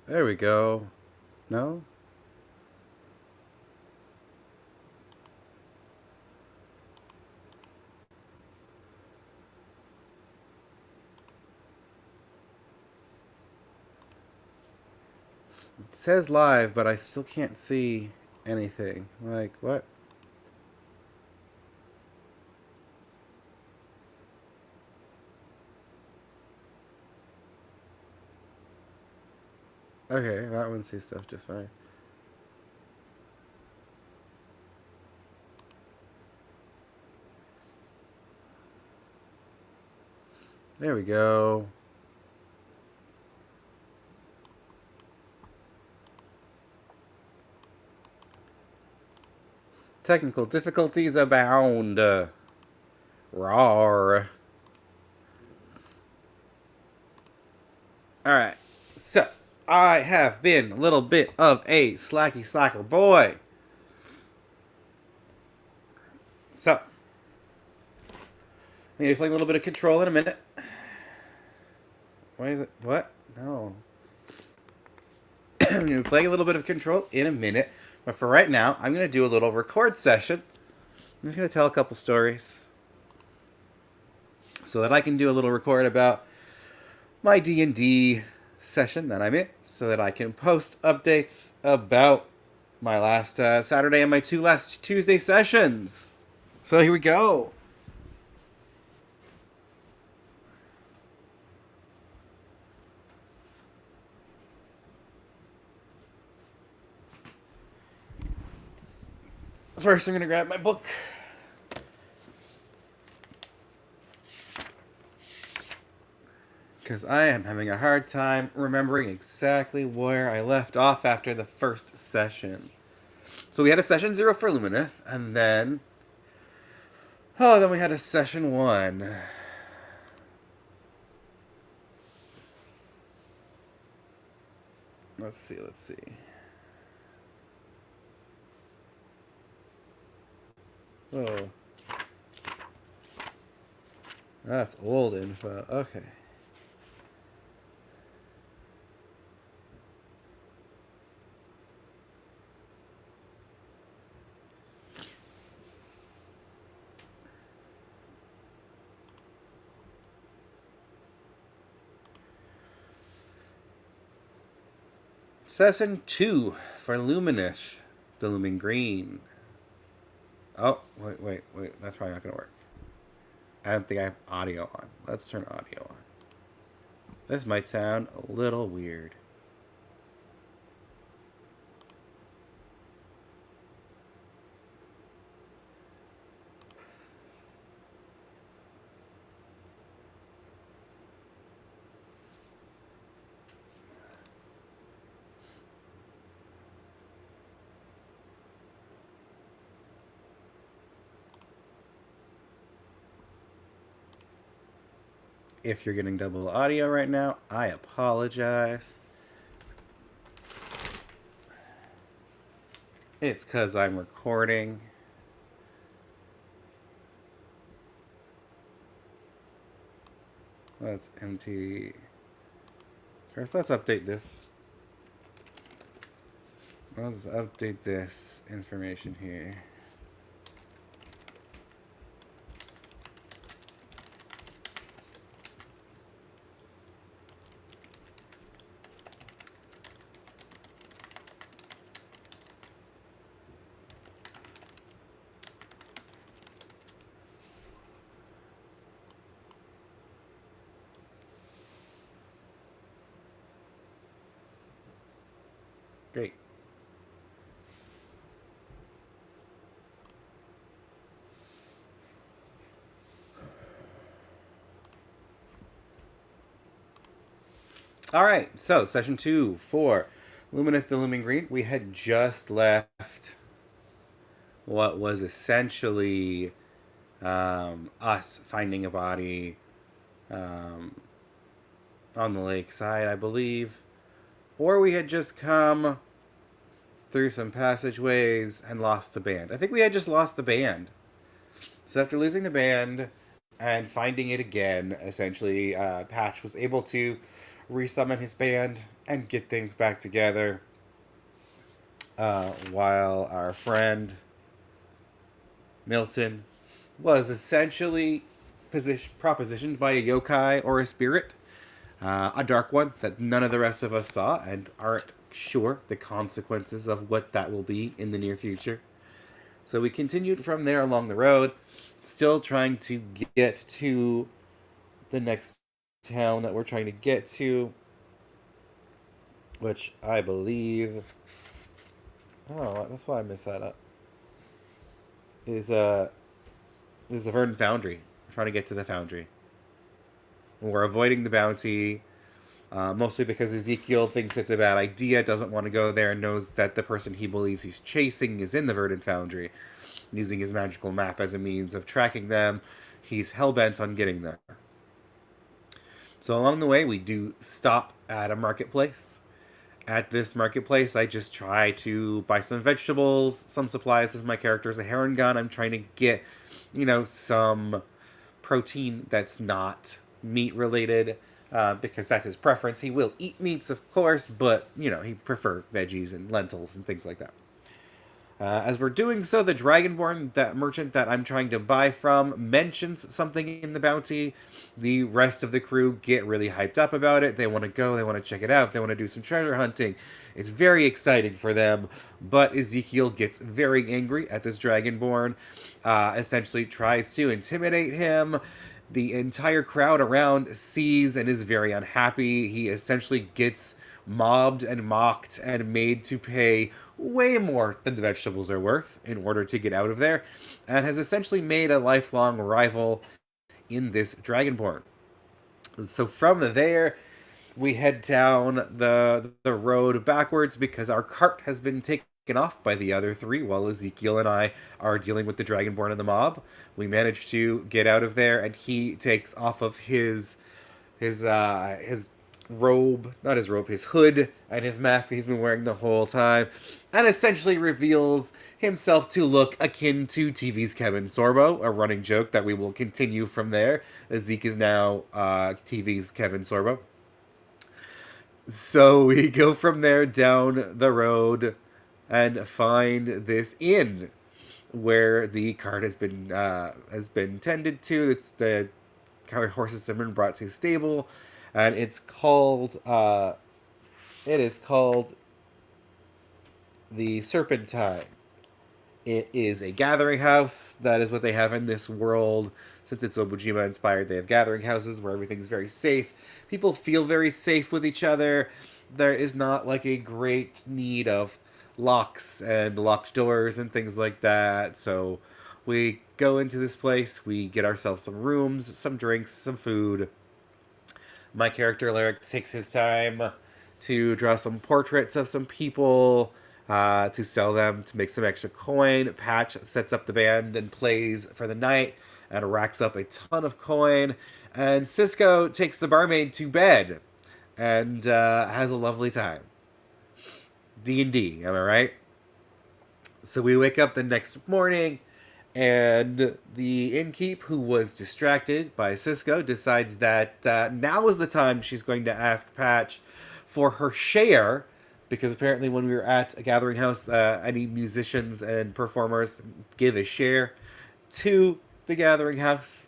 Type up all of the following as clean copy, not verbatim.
There we go. No? It says live, but I still can't see anything. Like, what? Okay, that one sees stuff just fine. There we go. Technical difficulties abound. Rawr. Alright, so I have been a little bit of a slacky slacker boy. So, I'm going to play a little bit of Control in a minute. Why is it? What? No. I'm going to be playing a little bit of Control in a minute. But for right now, I'm going to do a little record session. I'm just going to tell a couple stories. So that I can do a little record about my D&D session that I'm in. So that I can post updates about my last Saturday and my two last Tuesday sessions. So here we go. First, I'm going to grab my book. Because I am having a hard time remembering exactly where I left off after the first session. So we had a session 0 for Lumineth, and then... Oh, then we had a session 1. Let's see. Oh. That's old info. Okay. Session 2 for Lumineth, the Looming Green. Oh, wait. That's probably not going to work. I don't think I have audio on. Let's turn audio on. This might sound a little weird. If you're getting double audio right now, I apologize. It's because I'm recording. Let's empty. First, let's update this. Let's update this information here. Great. All right, so session 2 for Lumineth the Looming Green. We had just left what was essentially us finding a body um, on the lakeside, I believe. Or we had just come through some passageways and lost the band. I think we had just lost the band. So after losing the band and finding it again, essentially, Patch was able to resummon his band and get things back together. While our friend Milton was essentially propositioned by a yokai or a spirit, a dark one that none of the rest of us saw and aren't sure the consequences of what that will be in the near future. So we continued from there along the road, still trying to get to the next town that we're trying to get to, which I believe. Oh, that's why I messed that up. Is the Verdant Foundry. We're trying to get to the foundry. And we're avoiding the bounty, mostly because Ezekiel thinks it's a bad idea, doesn't want to go there, and knows that the person he believes he's chasing is in the Verdant Foundry. Using his magical map as a means of tracking them, he's hell-bent on getting there. So along the way, we do stop at a marketplace. At this marketplace, I just try to buy some vegetables, some supplies, as my character is a heron gun. I'm trying to get, some protein that's not meat related, because that's his preference. He will eat meats, of course, but, he prefer veggies and lentils and things like that. As we're doing so, the Dragonborn, that merchant that I'm trying to buy from, mentions something in the bounty. The rest of the crew get really hyped up about it. They want to go, they want to check it out, they want to do some treasure hunting. It's very exciting for them, but Ezekiel gets very angry at this Dragonborn, essentially tries to intimidate him. The entire crowd around sees and is very unhappy. He essentially gets mobbed and mocked and made to pay way more than the vegetables are worth in order to get out of there, and has essentially made a lifelong rival in this Dragonborn. So from there, we head down the road backwards because our cart has been taken off by the other three while Ezekiel and I are dealing with the Dragonborn and the mob. We manage to get out of there, and he takes off of his robe, not his robe, his hood and his mask that he's been wearing the whole time, and essentially reveals himself to look akin to TV's Kevin Sorbo, a running joke that we will continue from there. Zeke is now TV's Kevin Sorbo. So we go from there down the road and find this inn where the cart has been tended to. It's the horses have been brought to the stable, and it is called the Serpentine. It is a gathering house. That is what they have in this world. Since it's Obujima inspired, they have gathering houses where everything's very safe. People feel very safe with each other. There is not like a great need of locks and locked doors and things like that. So we go into this place. We get ourselves some rooms, some drinks, some food. My character, Lyric, takes his time to draw some portraits of some people, to sell them, to make some extra coin. Patch sets up the band and plays for the night and racks up a ton of coin. And Cisco takes the barmaid to bed and has a lovely time. D&D, am I right? So we wake up the next morning, and the innkeep, who was distracted by Cisco, decides that now is the time she's going to ask Patch for her share, because apparently when we were at a gathering house, any musicians and performers give a share to the gathering house.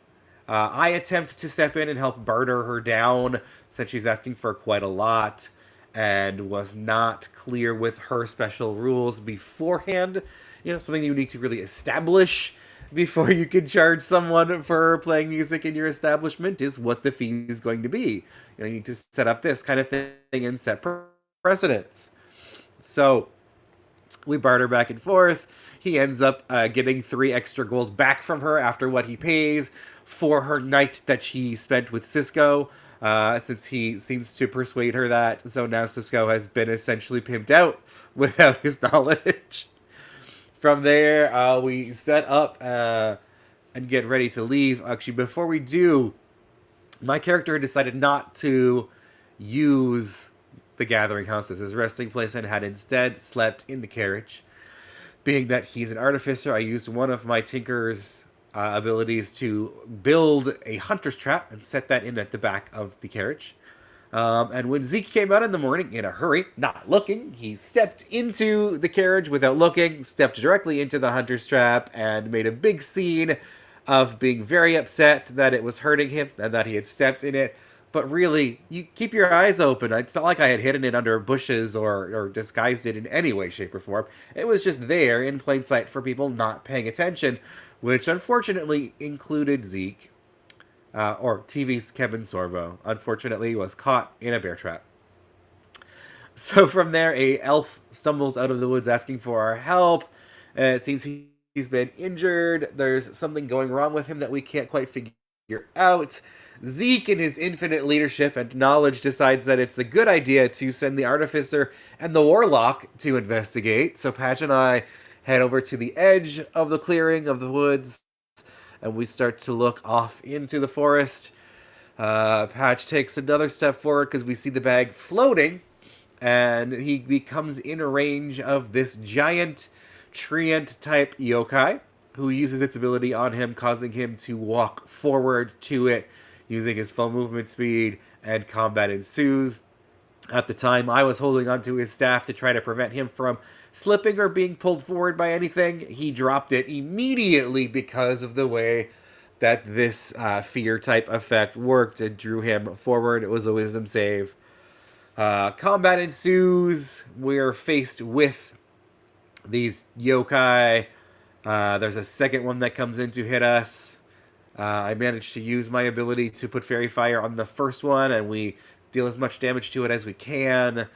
I attempt to step in and help barter her down, since she's asking for quite a lot, and was not clear with her special rules beforehand. Something you need to really establish before you can charge someone for playing music in your establishment is what the fee is going to be. You need to set up this kind of thing and set precedents. So we barter back and forth. He ends up getting 3 extra gold back from her after what he pays for her night that she spent with Cisco, since he seems to persuade her that. So now Cisco has been essentially pimped out without his knowledge. From there, we set up and get ready to leave. Actually, before we do, my character decided not to use the gathering house as his resting place and had instead slept in the carriage. Being that he's an artificer, I used one of my tinker's abilities to build a hunter's trap and set that in at the back of the carriage. And when Zeke came out in the morning in a hurry, not looking, he stepped into the carriage without looking, stepped directly into the hunter's trap, and made a big scene of being very upset that it was hurting him and that he had stepped in it. But really, you keep your eyes open. It's not like I had hidden it under bushes or disguised it in any way, shape, or form. It was just there in plain sight for people not paying attention, which unfortunately included Zeke, or TV's Kevin Sorbo, unfortunately was caught in a bear trap. So from there, a elf stumbles out of the woods asking for our help. It seems he's been injured. There's something going wrong with him that we can't quite figure out. Zeke, in his infinite leadership and knowledge, decides that it's a good idea to send the Artificer and the Warlock to investigate. So Patch and I head over to the edge of the clearing of the woods, and we start to look off into the forest. Patch takes another step forward because we see the bag floating, and he becomes in range of this giant treant type yokai who uses its ability on him, causing him to walk forward to it using his full movement speed, and combat ensues. At the time, I was holding onto his staff to try to prevent him from slipping or being pulled forward by anything. He dropped it immediately because of the way that this fear type effect worked and drew him forward. It was a wisdom save. Combat ensues. We're faced with these yokai. There's a second one that comes in to hit us. I managed to use my ability to put Fairy Fire on the first one, and we deal as much damage to it as we can.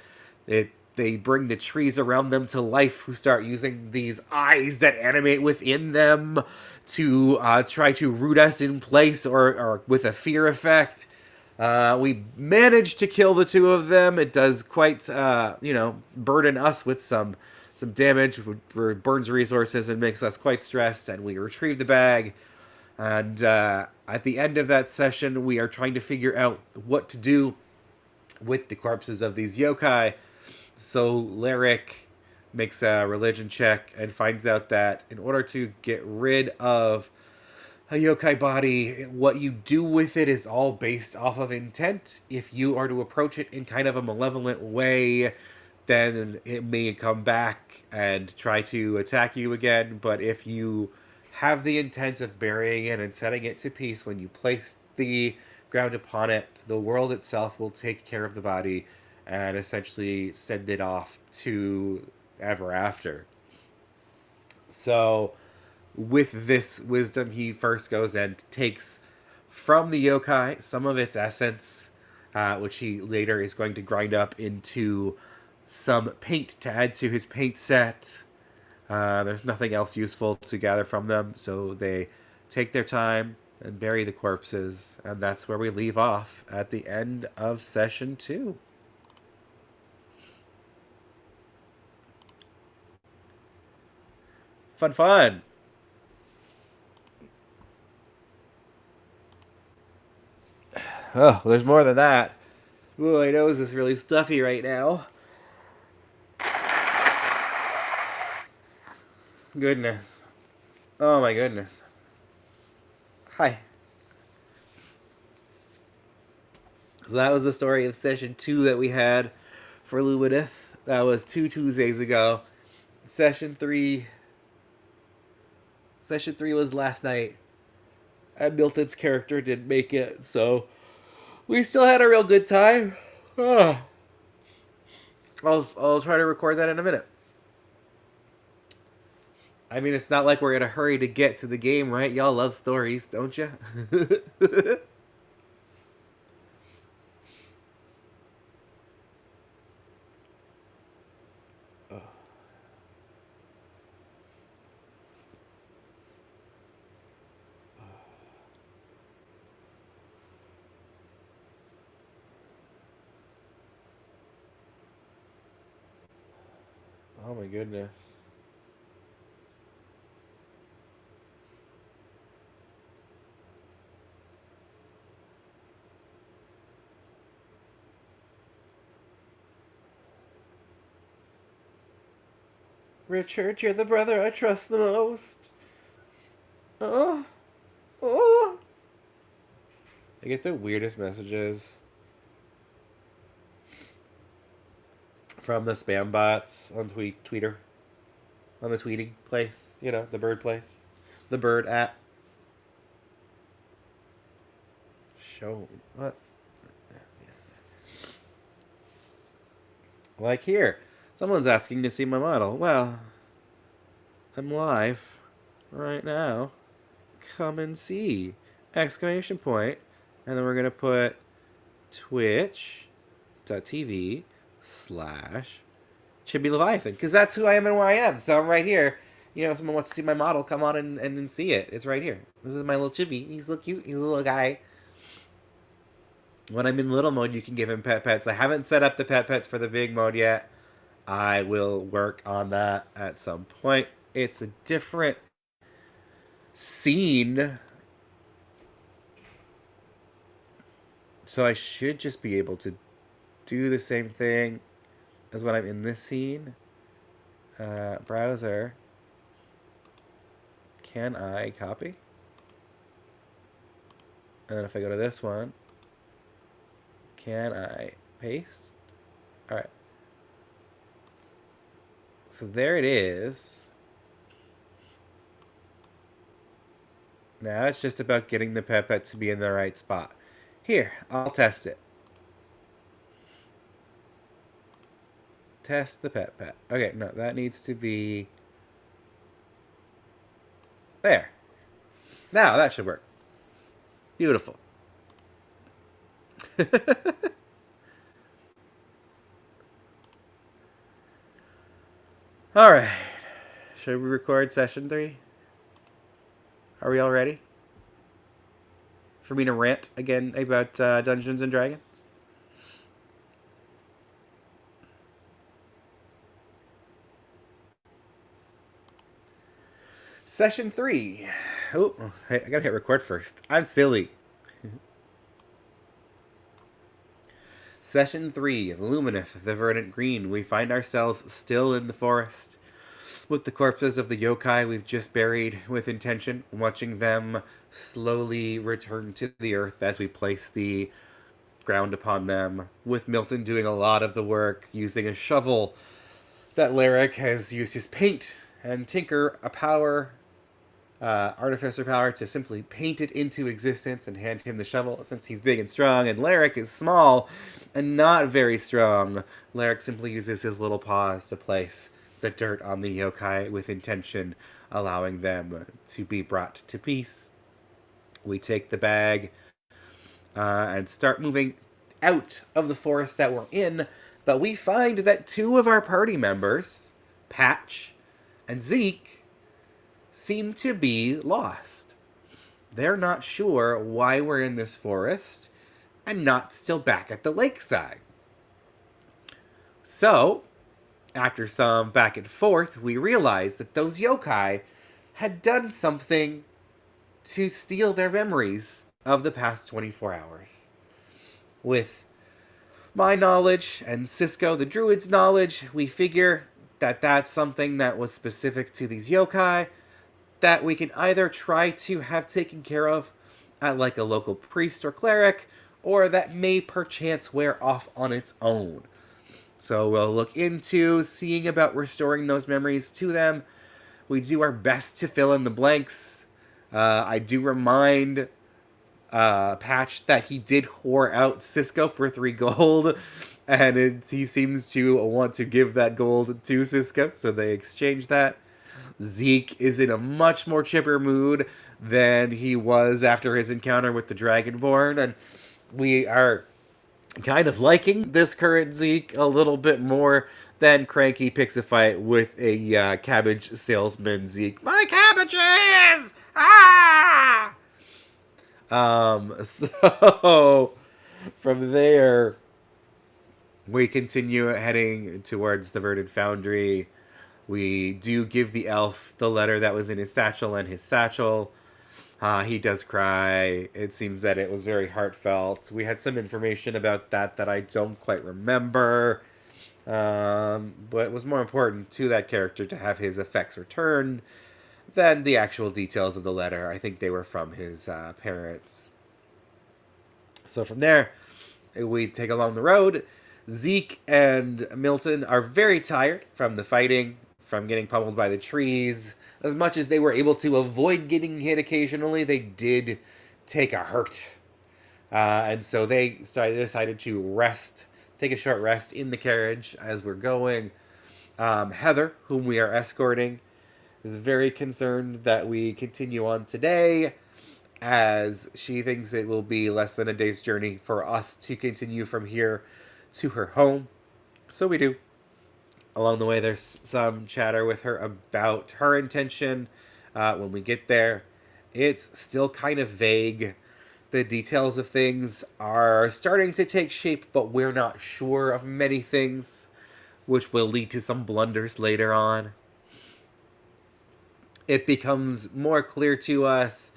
They bring the trees around them to life, who start using these eyes that animate within them to try to root us in place or with a fear effect. We manage to kill the two of them. It does quite, burden us with some damage, burns resources and makes us quite stressed, and we retrieve the bag. And at the end of that session, we are trying to figure out what to do with the corpses of these yokai. So Lyric makes a religion check and finds out that in order to get rid of a yokai body, what you do with it is all based off of intent. If you are to approach it in kind of a malevolent way, then it may come back and try to attack you again. But if you have the intent of burying it and setting it to peace, when you place the ground upon it, the world itself will take care of the body and essentially send it off to ever after. So with this wisdom, he first goes and takes from the yokai some of its essence, which he later is going to grind up into some paint to add to his paint set. There's nothing else useful to gather from them, so they take their time and bury the corpses, and that's where we leave off at the end of session 2. Fun, fun. Oh, there's more than that. Ooh, my nose is really stuffy right now. Goodness. Oh my goodness. Hi. So that was the story of session 2 that we had for Lumineth. That was 2 Tuesdays ago. Session 3 was last night. And Milton's character didn't make it, so we still had a real good time. Oh. I'll try to record that in a minute. I mean, it's not like we're in a hurry to get to the game, right? Y'all love stories, don't you? Oh. Oh my goodness. Richard, you're the brother I trust the most. Oh. Oh. I get the weirdest messages. from the spam bots on Twitter, on the tweeting place, the bird place, the bird app. Show what? Like here, someone's asking to see my model. Well, I'm live right now. Come and see! Exclamation point. And then we're going to put twitch.tv/Chibi Leviathan. Because that's who I am and where I am. So I'm right here. If someone wants to see my model, come on and see it. It's right here. This is my little chibi. He's so cute. He's a little guy. When I'm in little mode, you can give him pets. I haven't set up the pets for the big mode yet. I will work on that at some point. It's a different scene. So I should just be able to do the same thing as when I'm in this scene. Browser. Can I copy? And then if I go to this one, can I paste? All right. So there it is. Now it's just about getting the pet to be in the right spot. Here, I'll test it. Test the pet. Okay, no, that needs to be there. Now that should work. Beautiful. All right. Should we record session 3? Are we all ready? For me to rant again about Dungeons and Dragons? Session 3. Oh, hey, I gotta hit record first. I'm silly. Session 3 of Lumineth, the Verdant Green. We find ourselves still in the forest, with the corpses of the yokai we've just buried with intention, watching them slowly return to the earth as we place the ground upon them, with Milton doing a lot of the work, using a shovel that Lyric has used his paint and tinker a power, artificer power, to simply paint it into existence and hand him the shovel. Since he's big and strong and Lyric is small and not very strong, Lyric simply uses his little paws to place the dirt on the yokai with intention, allowing them to be brought to peace. We take the bag and start moving out of the forest that we're in, but we find that 2 of our party members, Patch and Zeke, seem to be lost. They're not sure why we're in this forest and not still back at the lakeside. So, after some back and forth, we realize that those yokai had done something to steal their memories of the past 24 hours. With my knowledge and Cisco the Druid's knowledge, we figure that that's something that was specific to these yokai that we can either try to have taken care of at like a local priest or cleric, or that may perchance wear off on its own. So we'll look into seeing about restoring those memories to them. We do our best to fill in the blanks. I do remind Patch that he did whore out Cisco for 3 gold, and he seems to want to give that gold to Cisco, so they exchange that. Zeke is in a much more chipper mood than he was after his encounter with the Dragonborn, and we are kind of liking this current Zeke a little bit more than Cranky picks a fight with a cabbage salesman Zeke. My cabbages! Ah! So from there, we continue heading towards the Verdant Foundry. We do give the elf the letter that was in his satchel and his satchel. He does cry. It seems that it was very heartfelt. We had some information about that I don't quite remember. But it was more important to that character to have his effects returned than the actual details of the letter. I think they were from his parents. So from there, we take along the road. Zeke and Milton are very tired from the fighting, from getting pummeled by the trees. As much as they were able to avoid getting hit occasionally, they did take a hurt. And so they decided to rest, take a short rest in the carriage as we're going. Heather, whom we are escorting, is very concerned that we continue on today, as she thinks it will be less than a day's journey for us to continue from here to her home. So we do. Along the way, there's some chatter with her about her intention when we get there. It's still kind of vague. The details of things are starting to take shape, but we're not sure of many things, which will lead to some blunders later on. It becomes more clear to us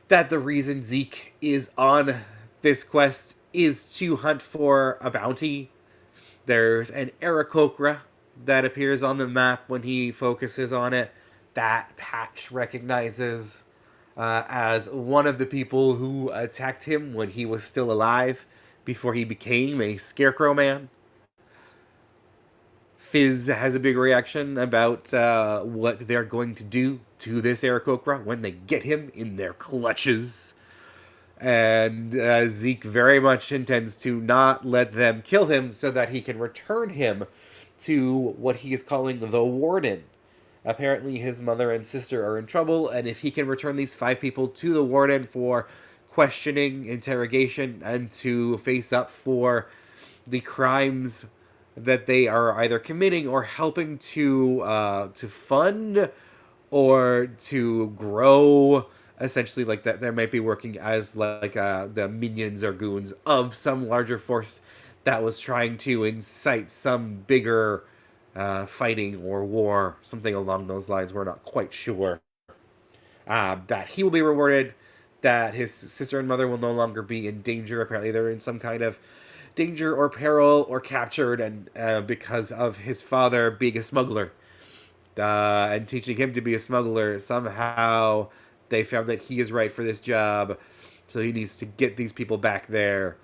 that the reason Zeke is on this quest is to hunt for a bounty. There's an Aarakocra that appears on the map when he focuses on it. That Patch recognizes as one of the people who attacked him when he was still alive, before he became a Scarecrow Man. Fizz has a big reaction about what they're going to do to this Aarakocra when they get him in their clutches. And Zeke very much intends to not let them kill him so that he can return him to what he is calling the Warden. Apparently his mother and sister are in trouble, and if he can return these 5 people to the Warden for questioning, interrogation, and to face up for the crimes that they are either committing or helping to fund or to grow, essentially, like that, they might be working as like the minions or goons of some larger force that was trying to incite some bigger fighting or war, something along those lines. We're not quite sure. That he will be rewarded, that his sister and mother will no longer be in danger. Apparently they're in some kind of danger or peril or captured, and because of his father being a smuggler and teaching him to be a smuggler, somehow they found that he is right for this job, so he needs to get these people back there.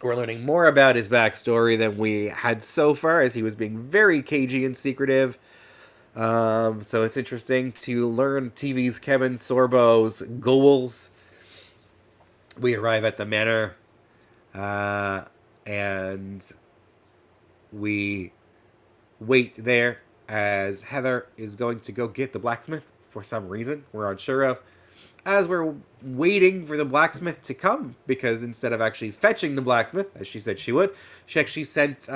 We're learning more about his backstory than we had so far, as he was being very cagey and secretive. So it's interesting to learn TV's Kevin Sorbo's goals. We arrive at the manor, and we wait there as Heather is going to go get the blacksmith for some reason we're unsure of. As we're waiting for the blacksmith to come, because instead of actually fetching the blacksmith, as she said she would, she actually sent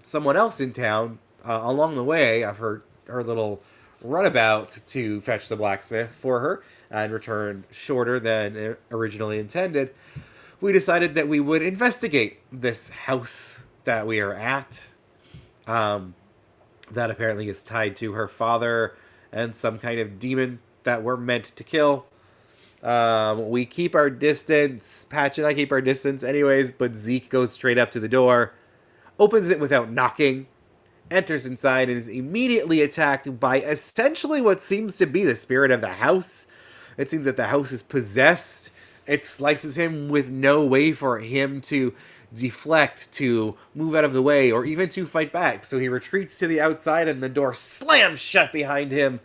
someone else in town along the way of her little runabout to fetch the blacksmith for her, and return shorter than originally intended. We decided that we would investigate this house that we are at, that apparently is tied to her father and some kind of demon that we're meant to kill. We keep our distance. Patch and I keep our distance anyways, but Zeke goes straight up to the door, opens it without knocking, enters inside, and is immediately attacked by essentially what seems to be the spirit of the house. It seems that the house is possessed. It slices him with no way for him to deflect, to move out of the way, or even to fight back. So he retreats to the outside, and the door slams shut behind him.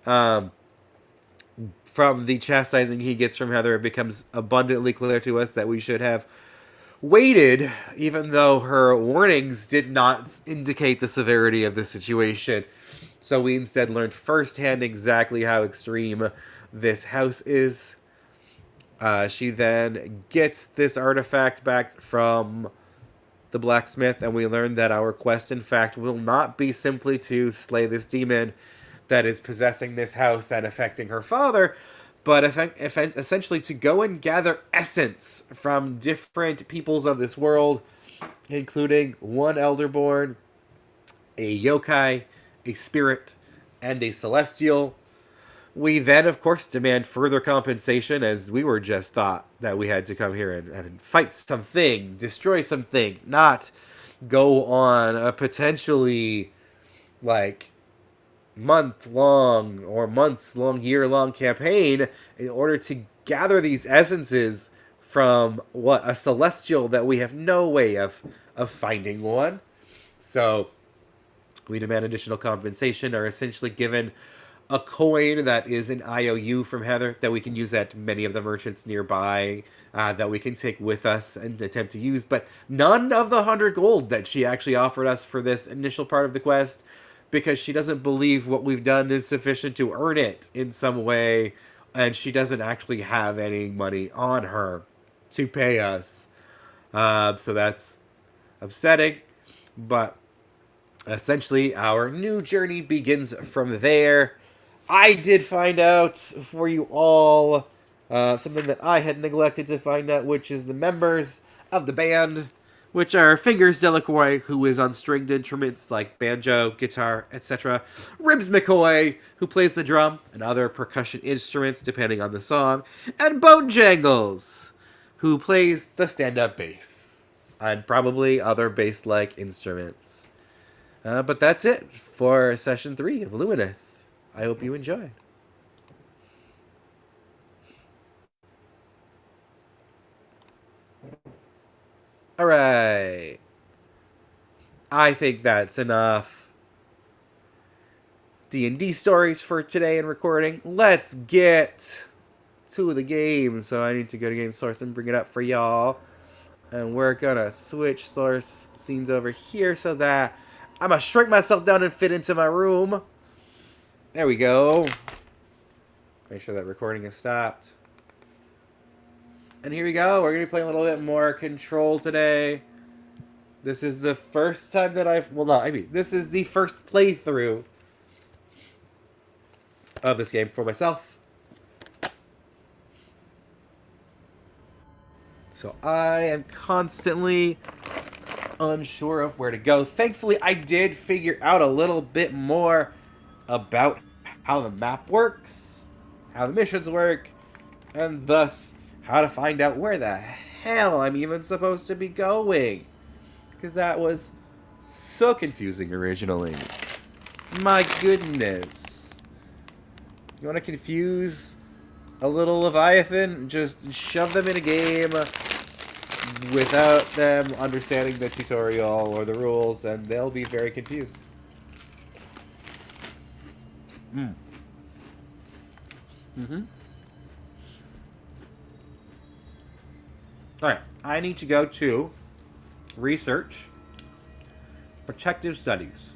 From the chastising he gets from Heather, it becomes abundantly clear to us that we should have waited, even though her warnings did not indicate the severity of the situation. So we instead learned firsthand exactly how extreme this house is. She then gets this artifact back from the blacksmith, and we learn that our quest, in fact, will not be simply to slay this demon that is possessing this house and affecting her father, but essentially to go and gather essence from different peoples of this world, including one Elderborn, a yokai, a spirit, and a celestial. We then, of course, demand further compensation, as we were just thought that we had to come here and fight something, destroy something, not go on a potentially, like, month-long or months-long, year-long campaign in order to gather these essences from what, a celestial that we have no way of finding one. So we demand additional compensation, are essentially given a coin that is an IOU from Heather that we can use at many of the merchants nearby, that we can take with us and attempt to use, but none of the 100 gold that she actually offered us for this initial part of the quest, because she doesn't believe what we've done is sufficient to earn it in some way, and she doesn't actually have any money on her to pay us. So that's upsetting, but essentially our new journey begins from there. I did find out for you all something that I had neglected to find out, which is the members of the band, which are Fingers Delacroix, who is on stringed instruments like banjo, guitar, etc. Ribs McCoy, who plays the drum and other percussion instruments depending on the song, and Bone Jangles, who plays the stand-up bass, and probably other bass-like instruments. But that's it for session 3 of Lumineth. I hope you enjoyed. Alright. I think that's enough D&D stories for today and recording. Let's get to the game. So I need to go to game source and bring it up for y'all. And we're gonna switch source scenes over here so that I'm gonna shrink myself down and fit into my room. There we go. Make sure that recording is stopped. And here we go. We're going to be playing a little bit more Control today. This is the first time that I've... Well, no, I mean, this is the first playthrough of this game for myself. So I am constantly unsure of where to go. Thankfully, I did figure out a little bit more about how the map works, how the missions work, and thus how to find out where the hell I'm even supposed to be going. Because that was so confusing originally. My goodness. You want to confuse a little Leviathan? Just shove them in a game without them understanding the tutorial or the rules, and they'll be very confused. Alright, I need to go to research, protective studies.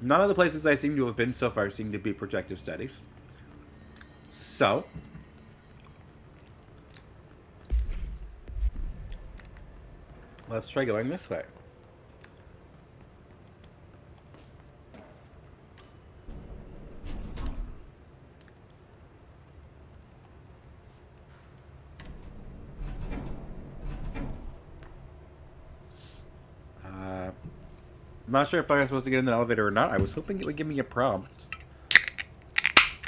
None of the places I seem to have been so far seem to be protective studies. So, let's try going this way. I'm not sure if I was supposed to get in the elevator or not. I was hoping it would give me a prompt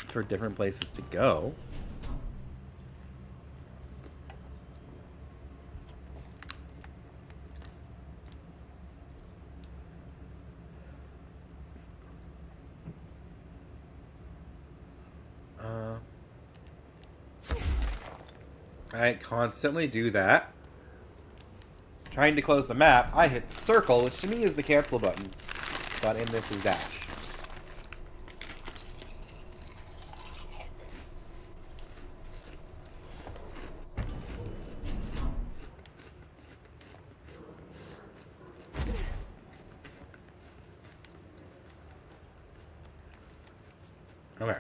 for different places to go. I constantly do that. Trying to close the map, I hit circle, which to me is the cancel button. But in this is dash. Okay.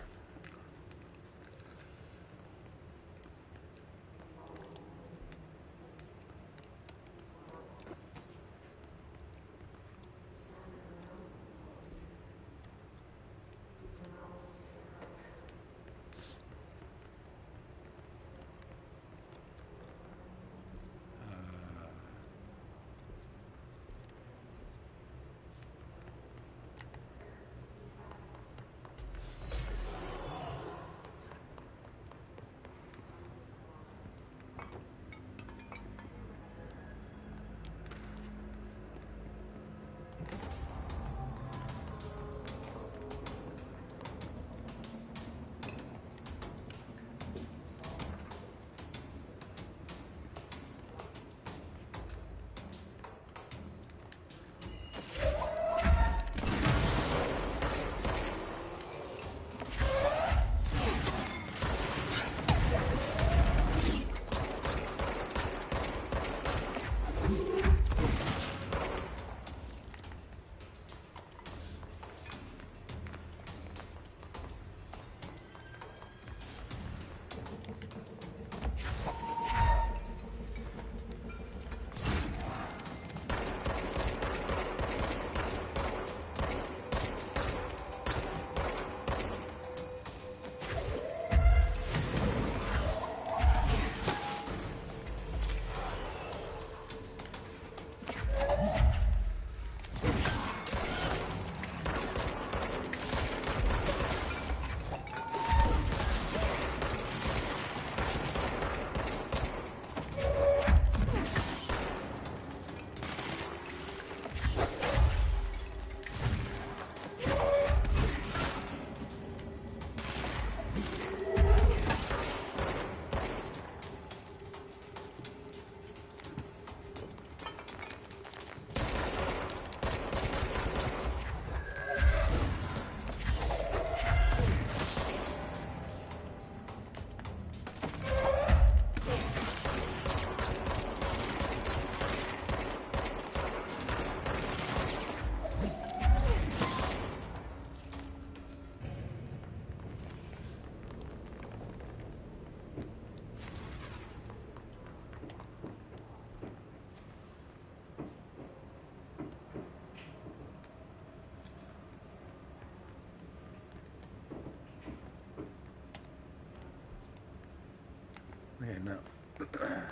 Okay, no.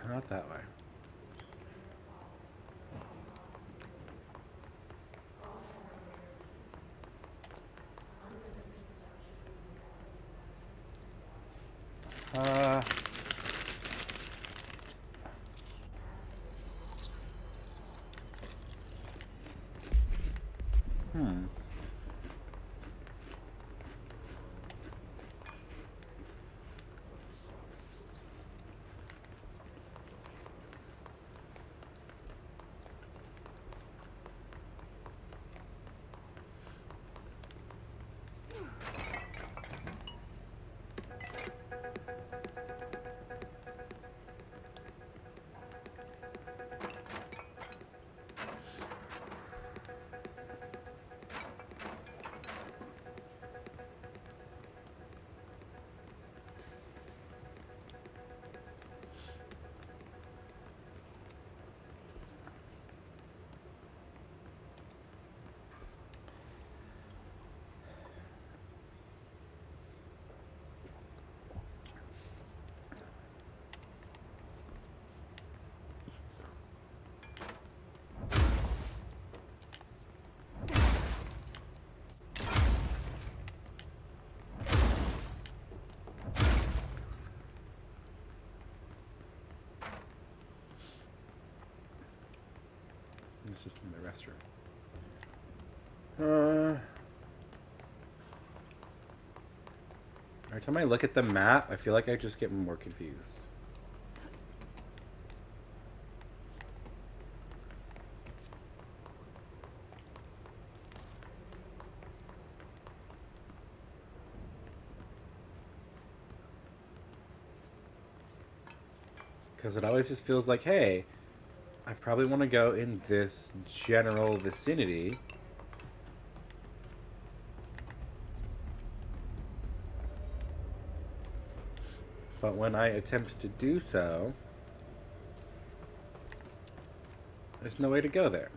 Not that way. Uh... Hmm. It's just in the restroom. Every time I look at the map, I feel like I just get more confused. Because it always just feels like, hey, I probably want to go in this general vicinity. But when I attempt to do so, there's no way to go there.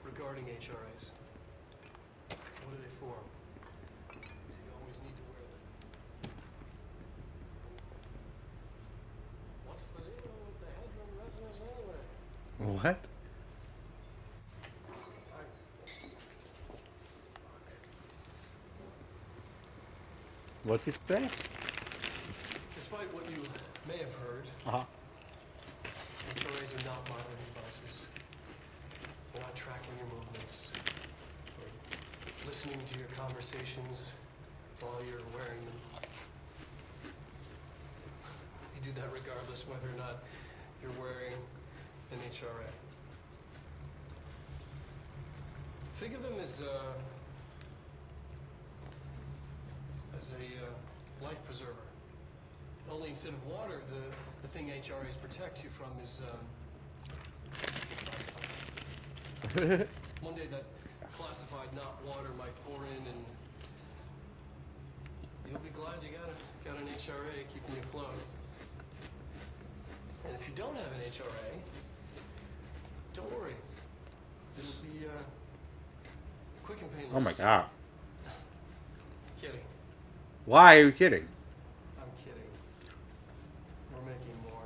Regarding HRAs, what are they for? Do you always need to wear them? What's the deal with the Hedron resonance anyway? What? What's he say? Despite what you may have heard, Uh-huh. HRAs are not monitoring devices. They're not tracking your movements or listening to your conversations while you're wearing them. They do that regardless whether or not you're wearing an HRA. Think of them as a life preserver. Only instead of water, the thing HRAs protect you from is classified. One day that classified not water might pour in, and you'll be glad you got an HRA keeping you afloat. And if you don't have an HRA, don't worry. It'll be quick and painless. Oh my god. Kidding. Why are you kidding? I'm kidding. We're making more.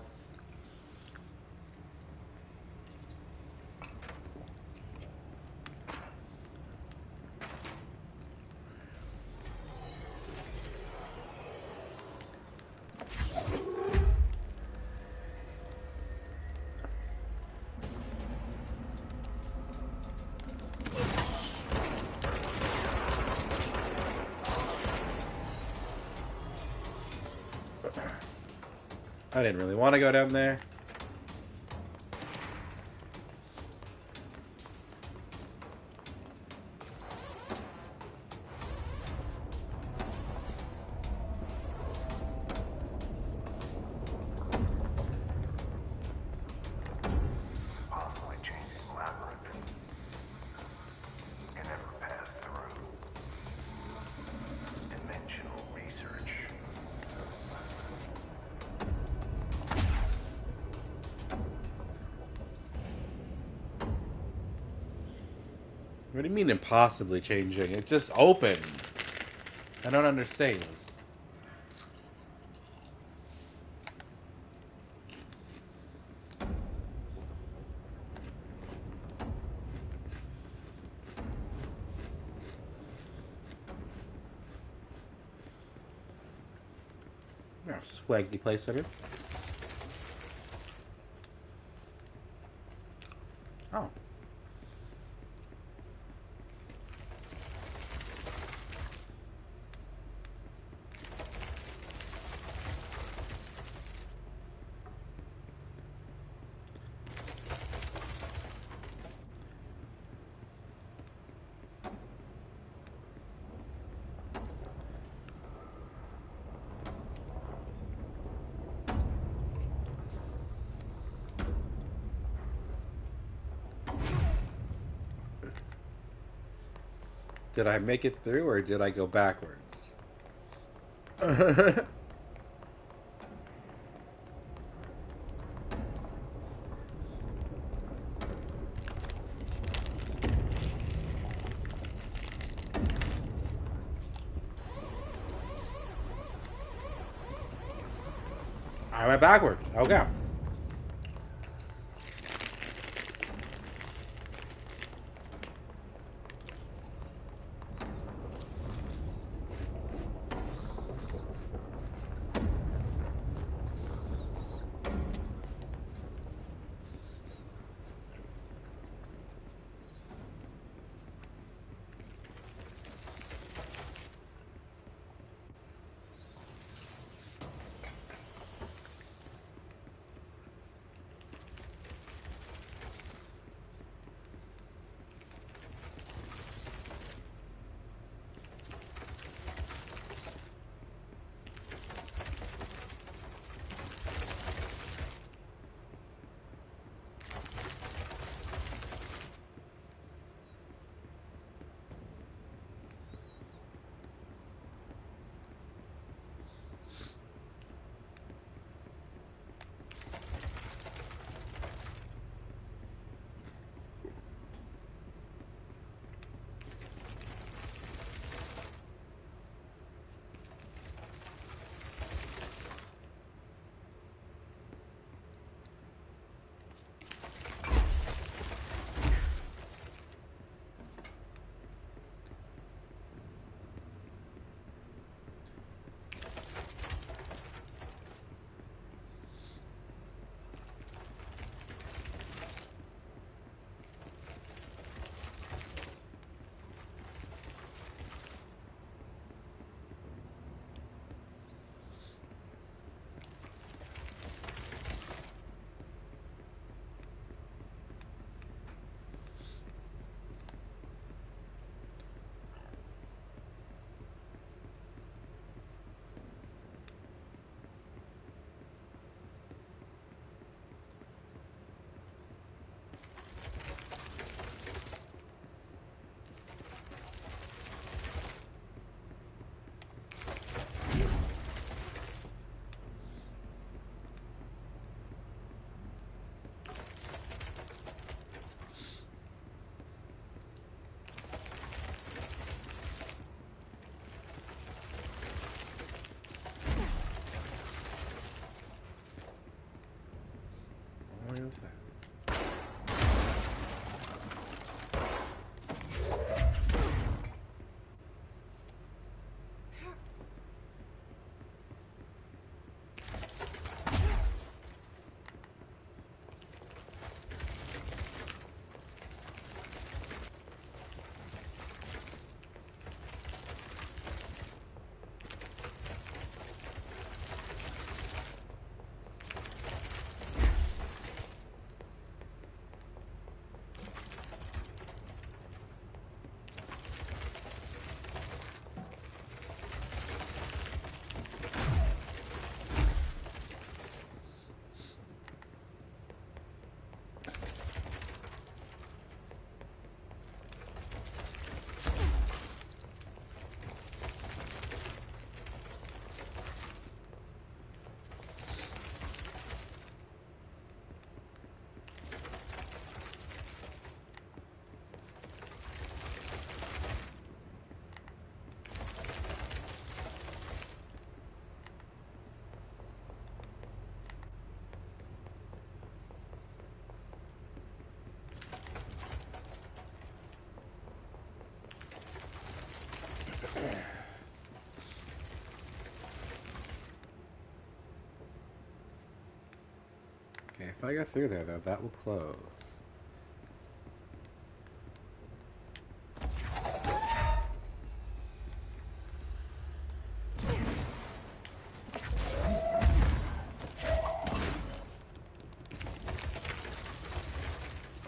I didn't really want to go down there. Possibly changing labyrinth. Can never pass through. Dimensional research. What do you mean impossibly changing? It just opened. I don't understand. Oh, swaggy place of it. Oh. Did I make it through or did I go backwards? I went backwards. Okay. If I go through there, though, that will close.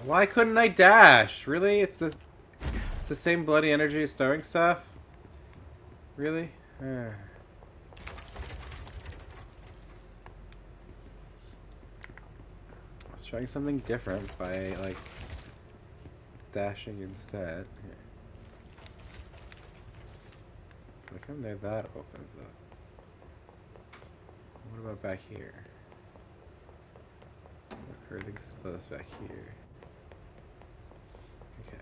Why couldn't I dash? Really? It's the same bloody energy as throwing stuff? Really? Let's try something different by, like, dashing instead. Here. So I come there, that opens up. What about back here? Everything's closed back here. Okay.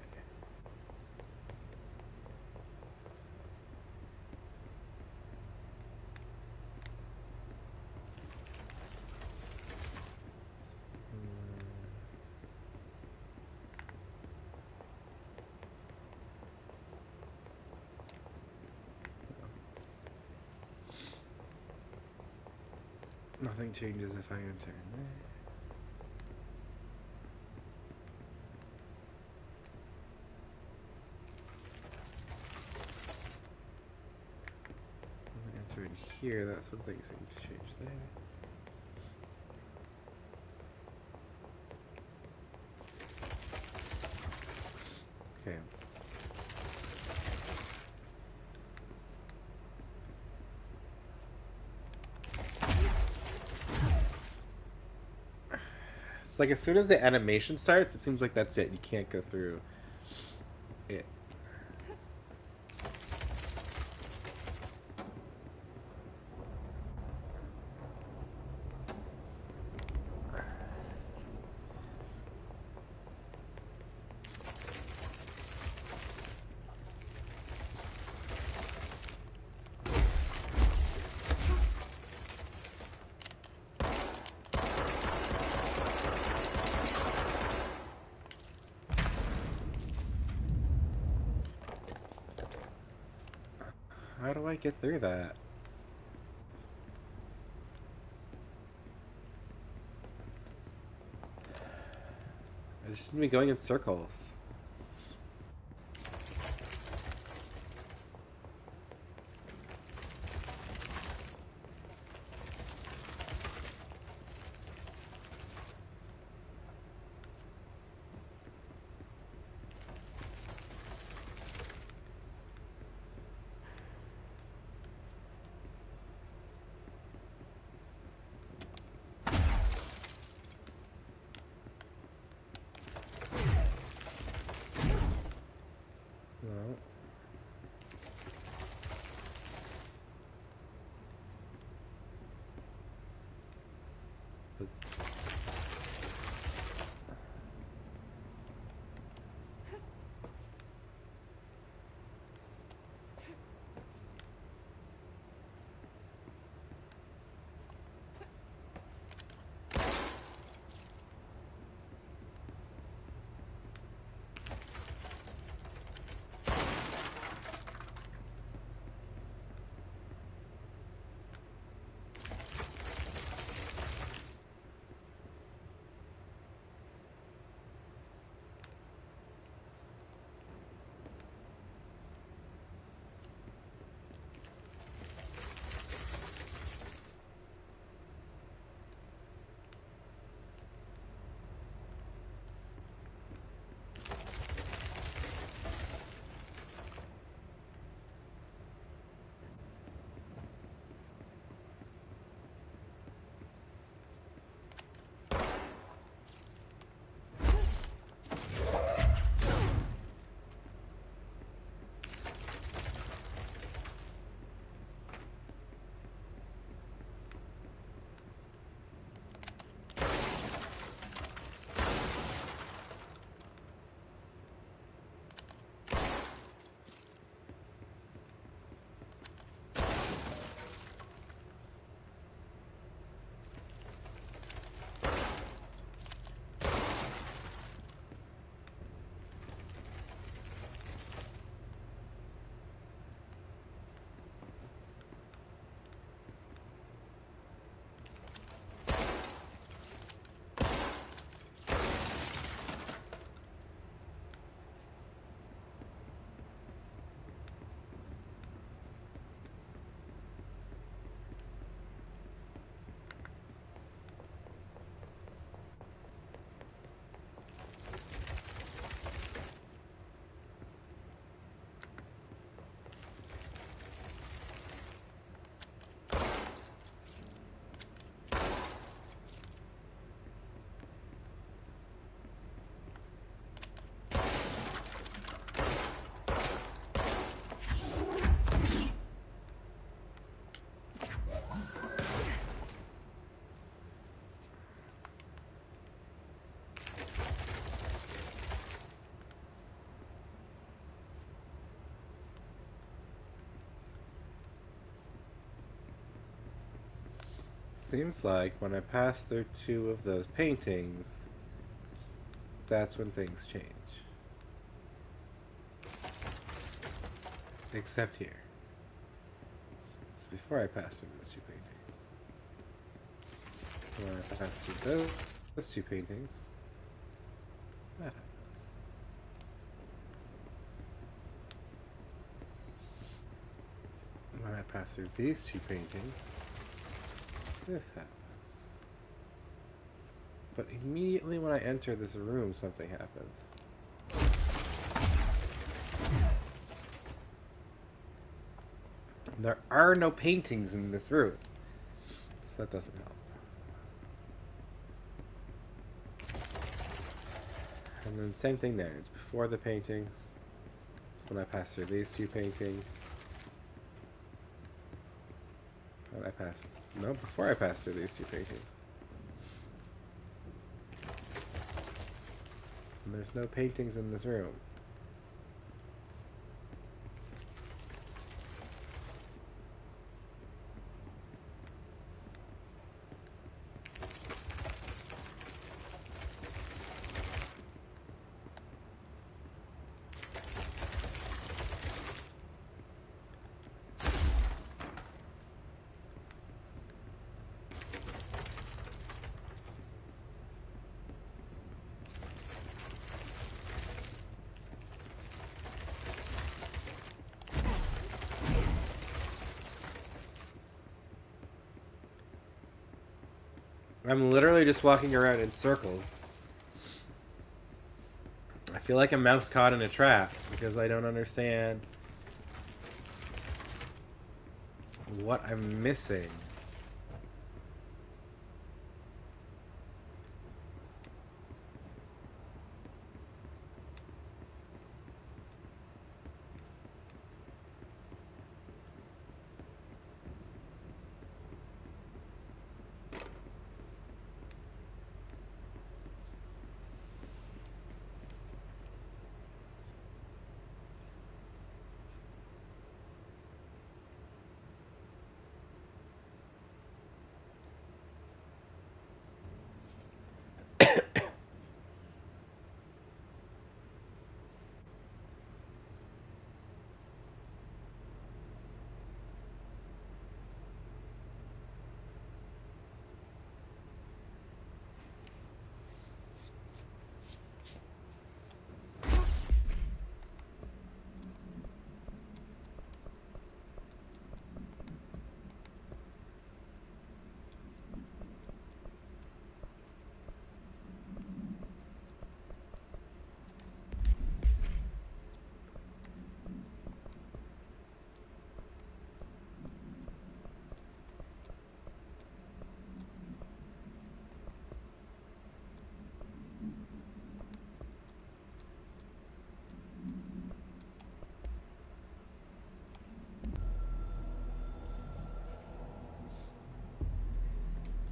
Nothing changes if I enter. Enter in here, that's when things seem to change there. Okay. It's like as soon as the animation starts, it seems like that's it. You can't go through it. How do I get through that? I just seem to be going in circles. Seems like when I pass through two of those paintings, that's when things change. Except here. It's before I pass through those two paintings. When I pass through those two paintings, that happens. When I pass through these two paintings, this happens. But immediately when I enter this room, something happens. There are no paintings in this room, so that doesn't help. And then same thing there. It's before the paintings. It's when I pass through these two paintings. When I pass... No, before I pass through these two paintings. And there's no paintings in this room. I'm literally just walking around in circles. I feel like a mouse caught in a trap because I don't understand what I'm missing.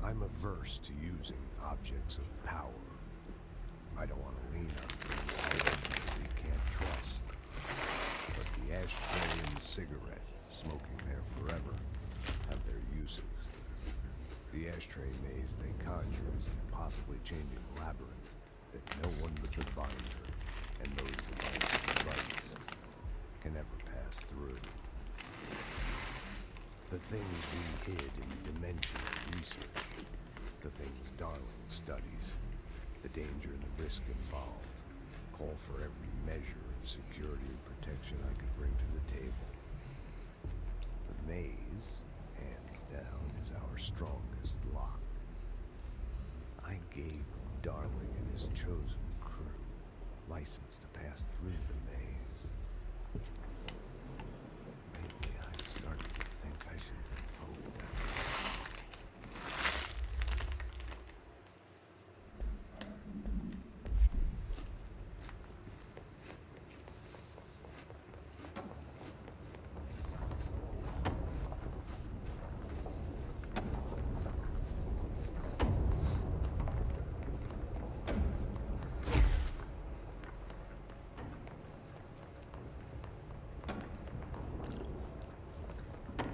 I'm averse to using objects of power. I don't want to lean on things I ultimately can't trust. But the ashtray and the cigarette, smoking there forever, have their uses. The ashtray maze they conjure is an impossibly changing labyrinth that no one but the binder, and those the binder rights, can ever pass through. The things we hid in dimensional research, the things Darling studies, the danger and the risk involved, call for every measure of security and protection I could bring to the table. The maze, hands down, is our strongest lock. I gave Darling and his chosen crew license to pass through the maze. Lately, I've started to think I should hold that license.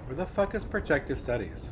Where the fuck is protective studies?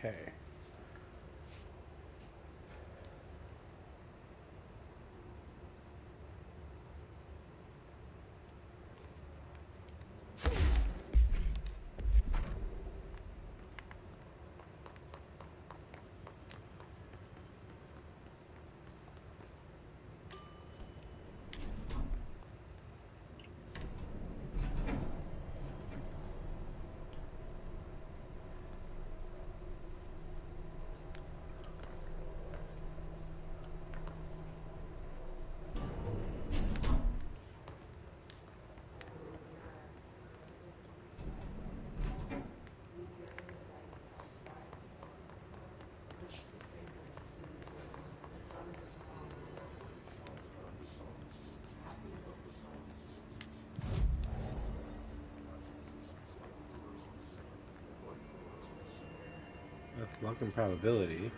Okay. That's luck and probability.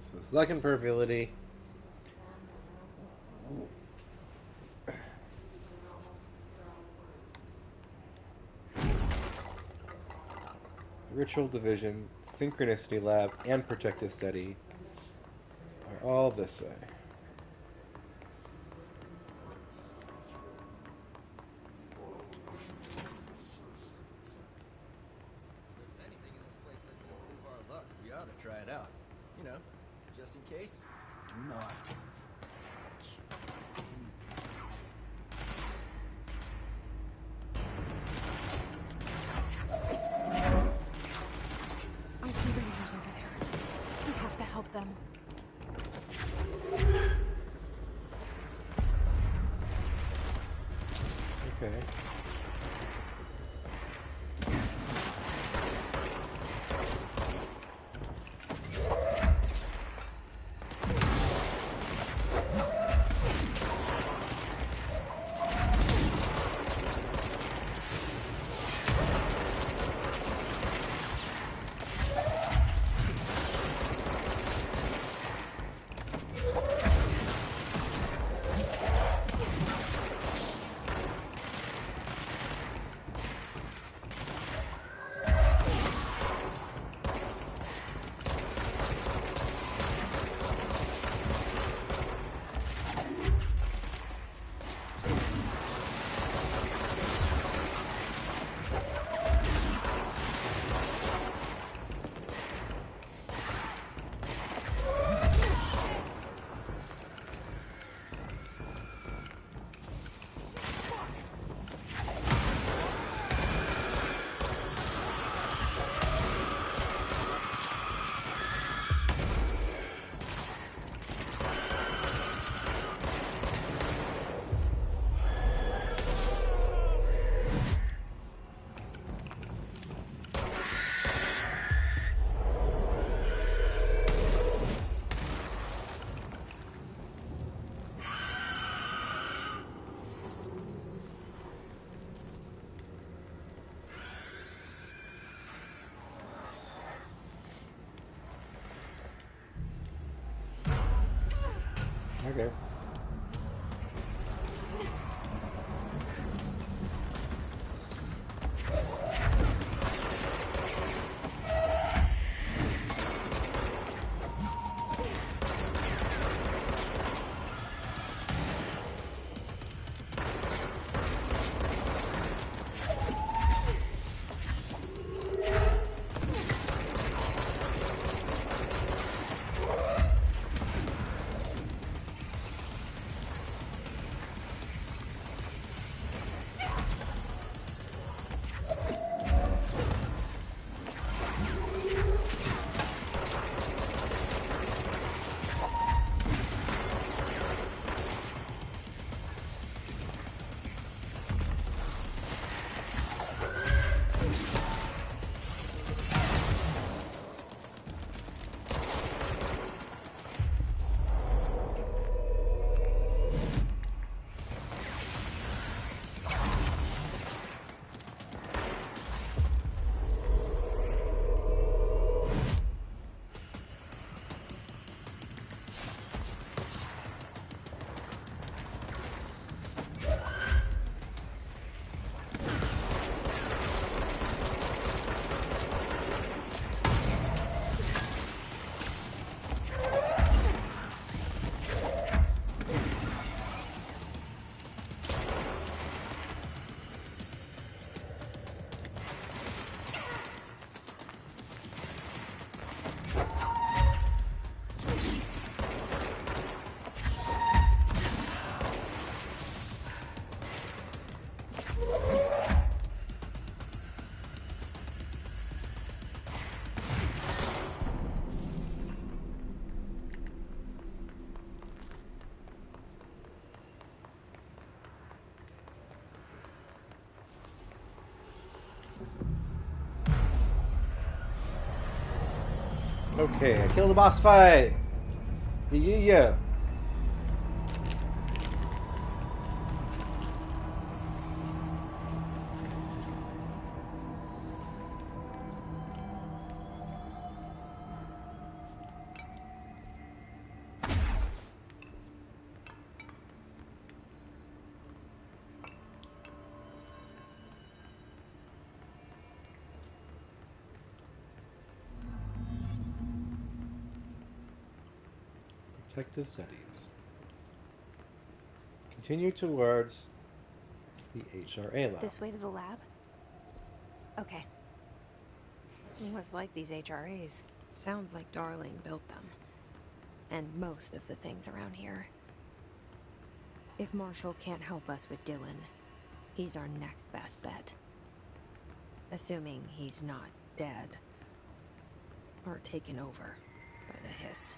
So it's luck and probability. Ritual division, synchronicity lab, and protective study are all this way. If there's anything in this place that can improve our luck, we ought to try it out. You know, just in case. Do not. I see rangers over there. We have to help them. Okay. Okay, I killed the boss fight. Yeah. Protective settings. Continue towards the HRA lab. This way to the lab? Okay. He must like these HRAs. Sounds like Darling built them. And most of the things around here. If Marshall can't help us with Dylan, he's our next best bet. Assuming he's not dead. Or taken over by the hiss.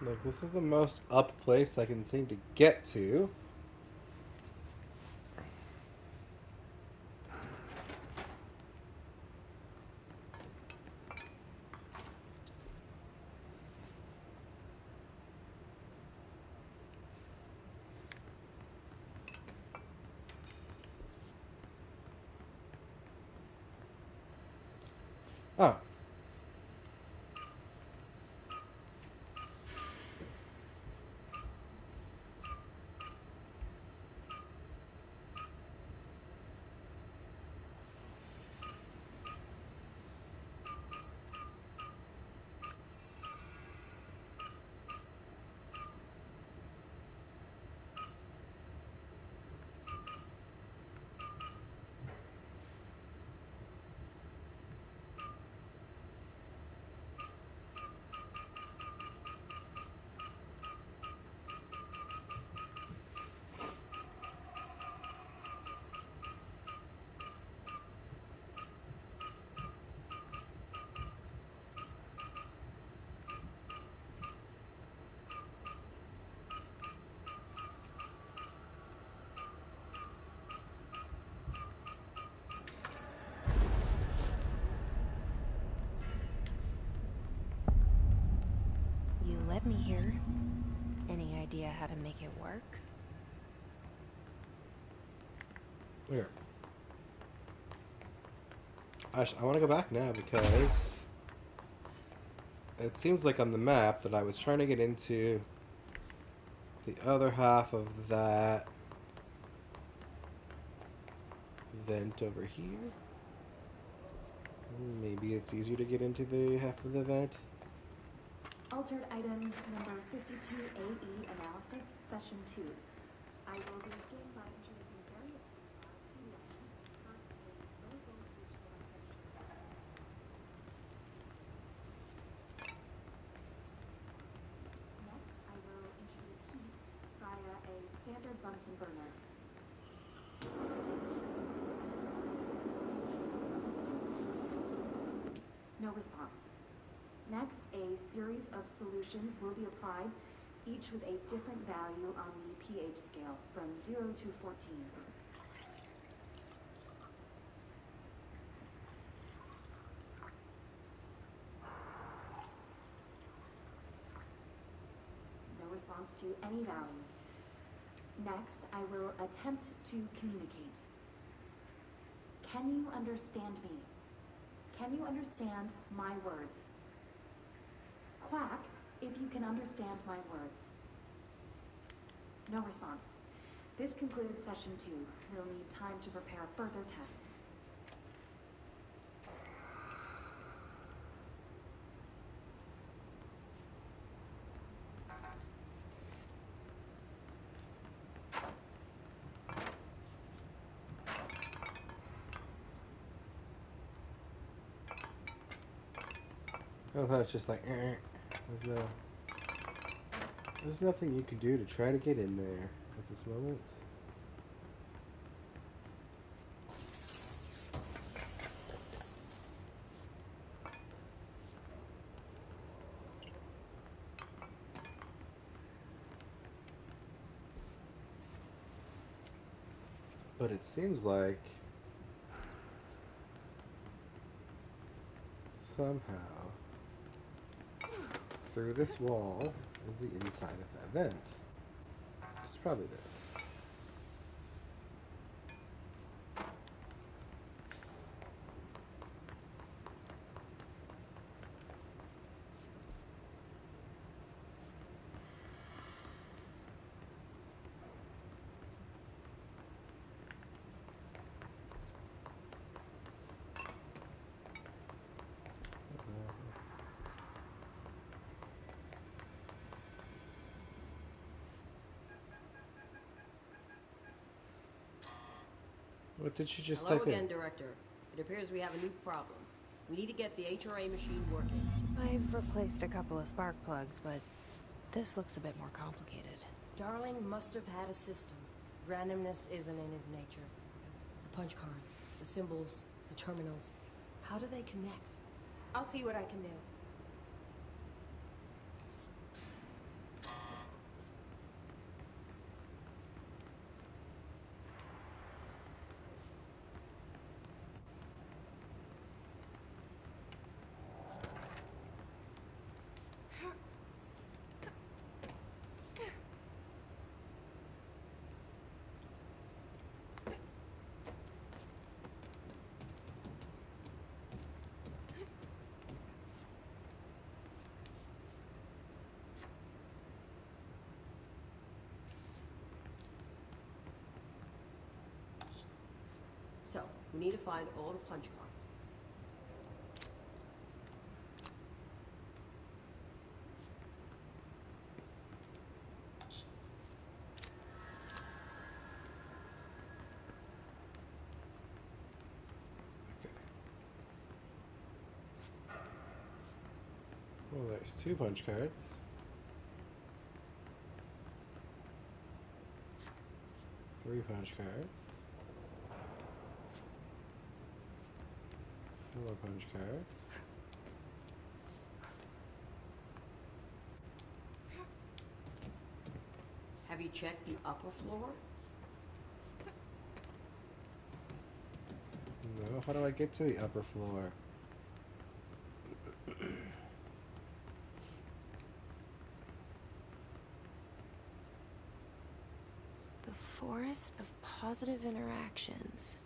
Look, this is the most up place I can seem to get to. Oh. let me here. Any idea how to make it work? Here. I want to go back now because it seems like on the map that I was trying to get into the other half of that vent over here. Maybe it's easier to get into the half of the vent. Altered item number 52AE analysis, session 2. I will begin by introducing various stimuli to the enemy. First, a low voltage electrician. Next, I will introduce heat via a standard Bunsen burner. No response. Next, a series of solutions will be applied, each with a different value on the pH scale, from 0 to 14. No response to any value. Next, I will attempt to communicate. Can you understand me? Can you understand my words? Quack if you can understand my words. No response. This concludes session 2. We'll need time to prepare further tests. Oh, that's just like, there's nothing you can do to try to get in there at this moment. But it seems like somehow through this wall is the inside of that vent. Which is probably this. What did she just Hello type again, in? Director. It appears we have a new problem. We need to get the HRA machine working. I've replaced a couple of spark plugs, but this looks a bit more complicated. Darling must have had a system. Randomness isn't in his nature. The punch cards, the symbols, the terminals. How do they connect? I'll see what I can do. So, we need to find all the punch cards. Okay. Well, there's 2 punch cards. 3 punch cards. 4 punch cards. Have you checked the upper floor? No, how do I get to the upper floor? Forest of positive interactions.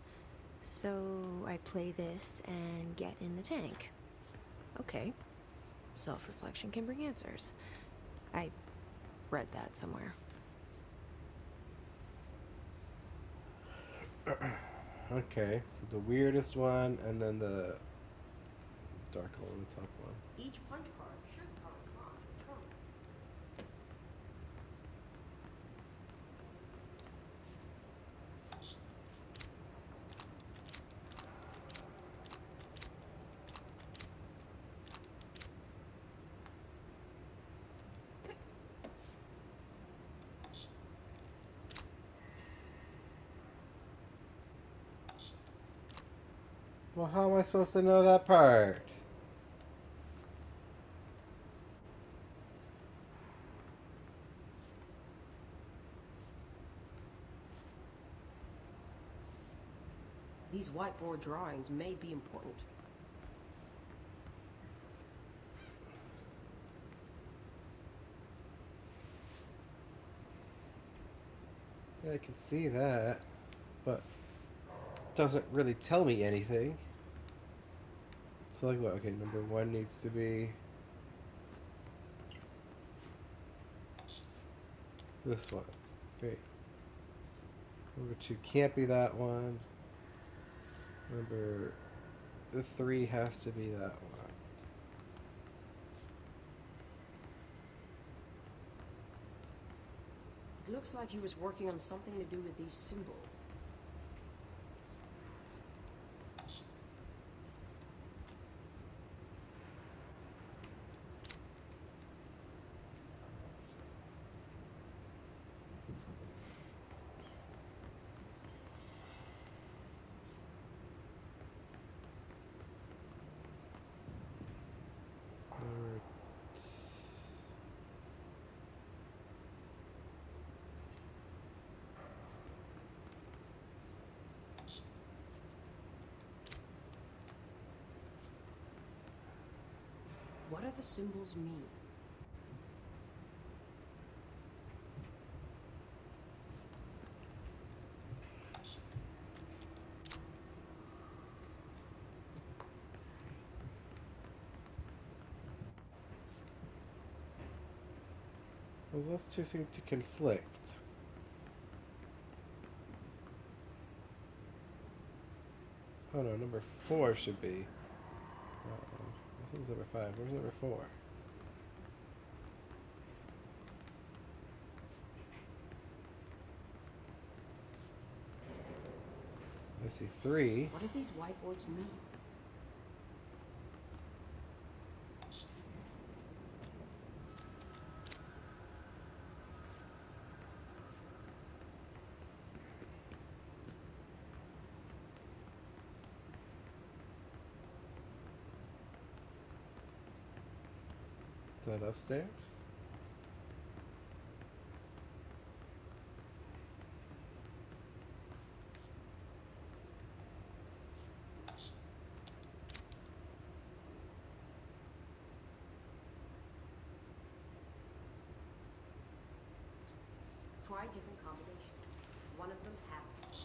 So I play this and get in the tank. Okay. Self-reflection can bring answers. I read that somewhere. Okay, so the weirdest one, and then the dark one on the top one. Each punch card should correspond to a terminal. Well, how am I supposed to know that part? These whiteboard drawings may be important. Yeah, I can see that, but it doesn't really tell me anything. So like what? Okay, number 1 needs to be this one. Great. Number 2 can't be that one. Number 3 has to be that one. It looks like he was working on something to do with these symbols. Number What do the symbols mean? Well, those two seem to conflict. Oh no, number 4 should be. Uh-oh. This one's number 5. Where's number 4? I see 3. What do these whiteboards mean? Is that upstairs? Try different combinations. One of them has to be.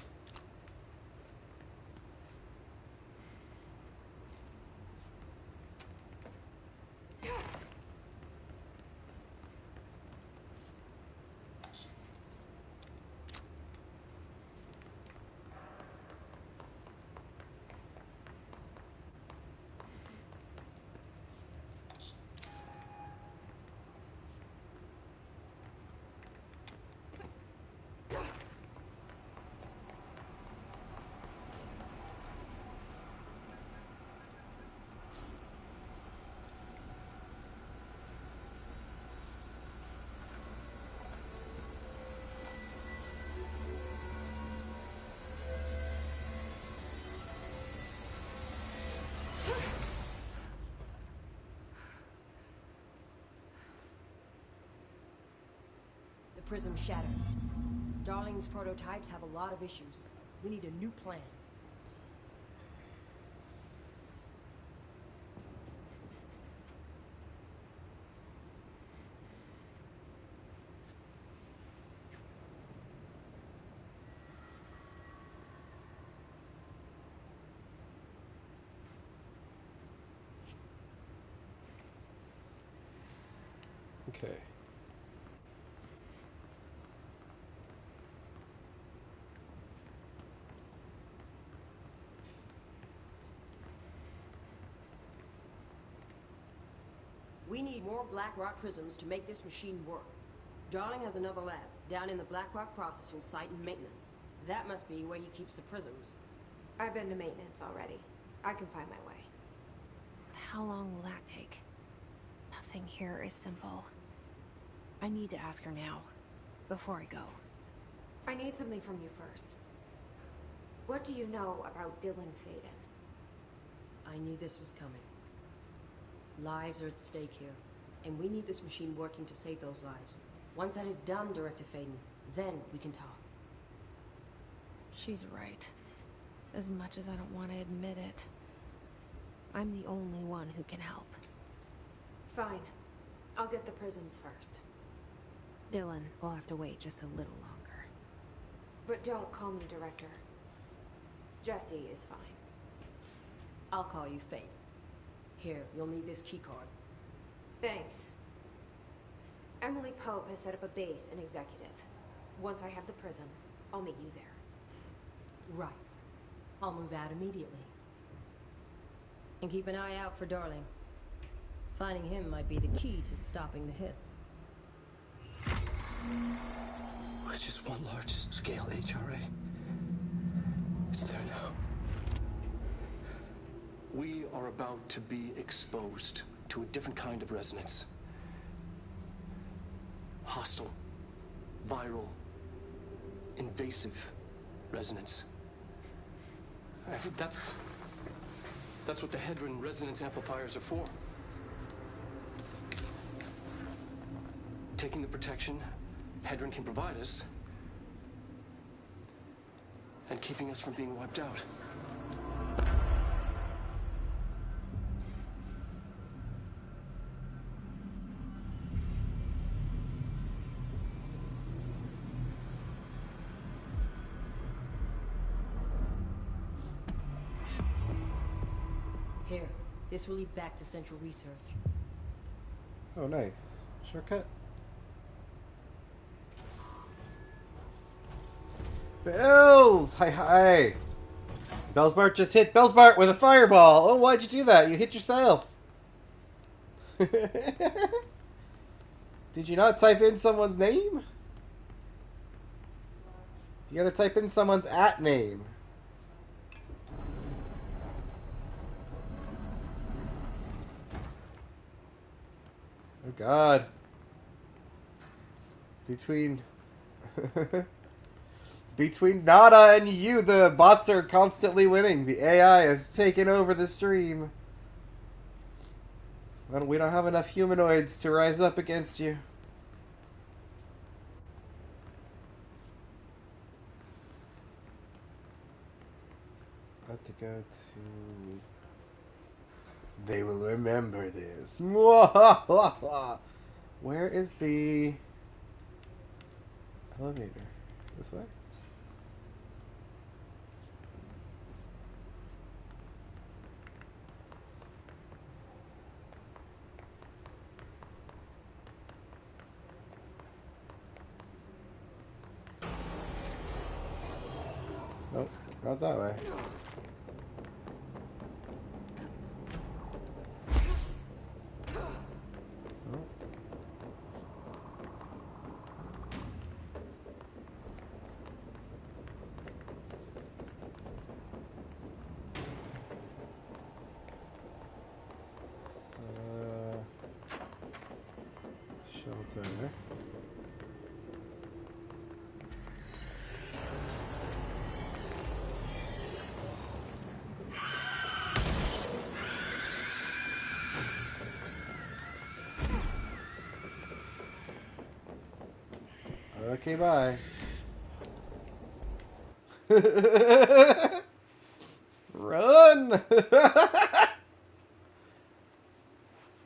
The prism shattered. Darling's prototypes have a lot of issues. We need a new plan. Okay. We need more black rock prisms to make this machine work. Darling has another lab down in the black rock processing site in maintenance. That must be where he keeps the prisms. I've been to maintenance already. I can find my way. How long will that take? Nothing here is simple. I need to ask her now, before I go. I need something from you first. What do you know about Dylan Faden? I knew this was coming. Lives are at stake here, and we need this machine working to save those lives. Once that is done, Director Faden, then we can talk. She's right. As much as I don't want to admit it. I'm the only one who can help. Fine. I'll get the prisms first. Dylan will have to wait just a little longer. But don't call me Director. Jesse is fine. I'll call you Fate. Here, you'll need this keycard. Thanks. Emily Pope has set up a base in Executive. Once I have the prism, I'll meet you there. Right. I'll move out immediately. And keep an eye out for Darling. Finding him might be the key to stopping the hiss. It's just one large-scale HRA. It's there now. We are about to be exposed to a different kind of resonance. Hostile, viral, invasive resonance. That's what the Hedron resonance amplifiers are for. Taking the protection Hedron can provide us and keeping us from being wiped out. Here, this will lead back to Central Research. Oh, nice. Shortcut. Bells! Hi, hi. Bellsbart just hit Bellsbart with a fireball. Oh, why'd you do that? You hit yourself. Did you not type in someone's name? You gotta type in someone's @name. Oh God. Between Nada and you, the bots are constantly winning. The AI has taken over the stream. Well, we don't have enough humanoids to rise up against you. I have to go to... They will remember this. Where is the elevator? This way? Nope, not that way. Shelter. Okay, bye. Run!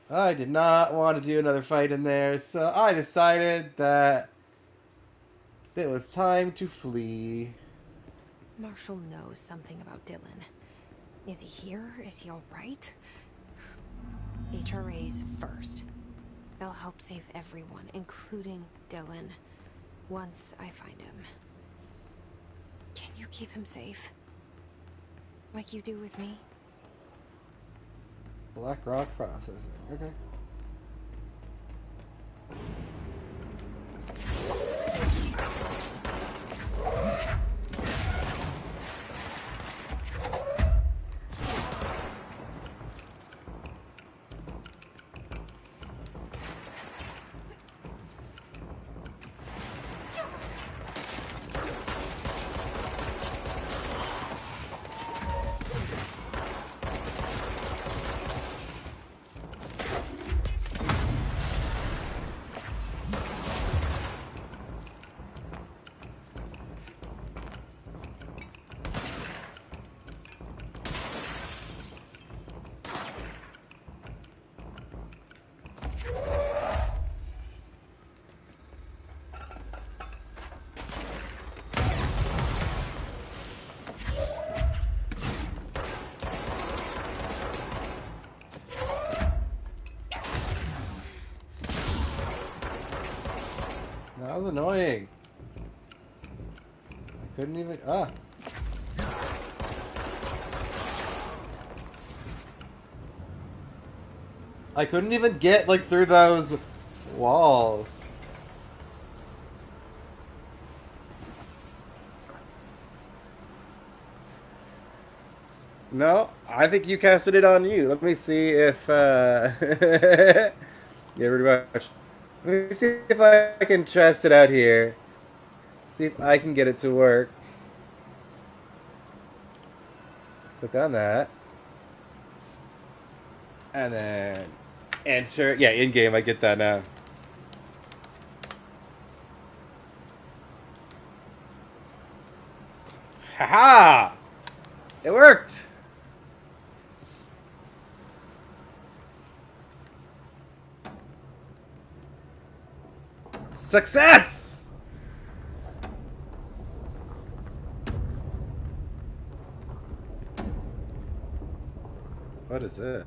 I did not want to do another fight in there, so I decided that it was time to flee. Marshall knows something about Dylan. Is he here? Is he alright? HRAs first. They'll help save everyone, including Dylan, once I find him. Can you keep him safe? Like you do with me? Black rock processing. Okay. That was annoying. I couldn't even... Ah! I couldn't even get, like, through those walls. No, I think you casted it on you. Let me see if, yeah, pretty much. Let me see if I can test it out here. See if I can get it to work. Click on that. And then enter. Yeah, in-game, I get that now. Haha! It worked! Success! What is this?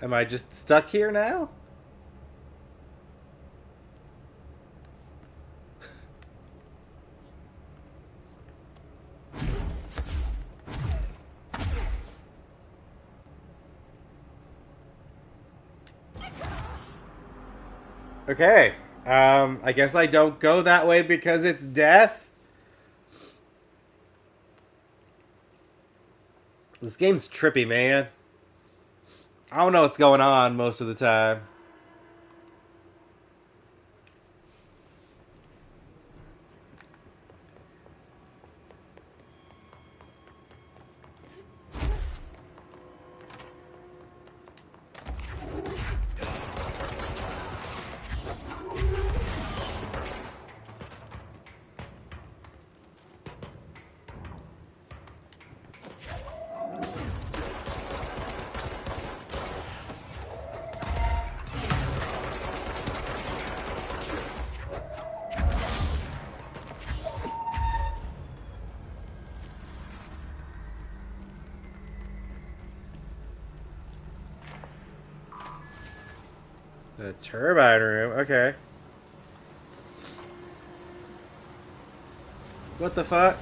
Am I just stuck here now? Okay. I guess I don't go that way because it's death. This game's trippy, man. I don't know what's going on most of the time. The turbine room, okay. What the fuck?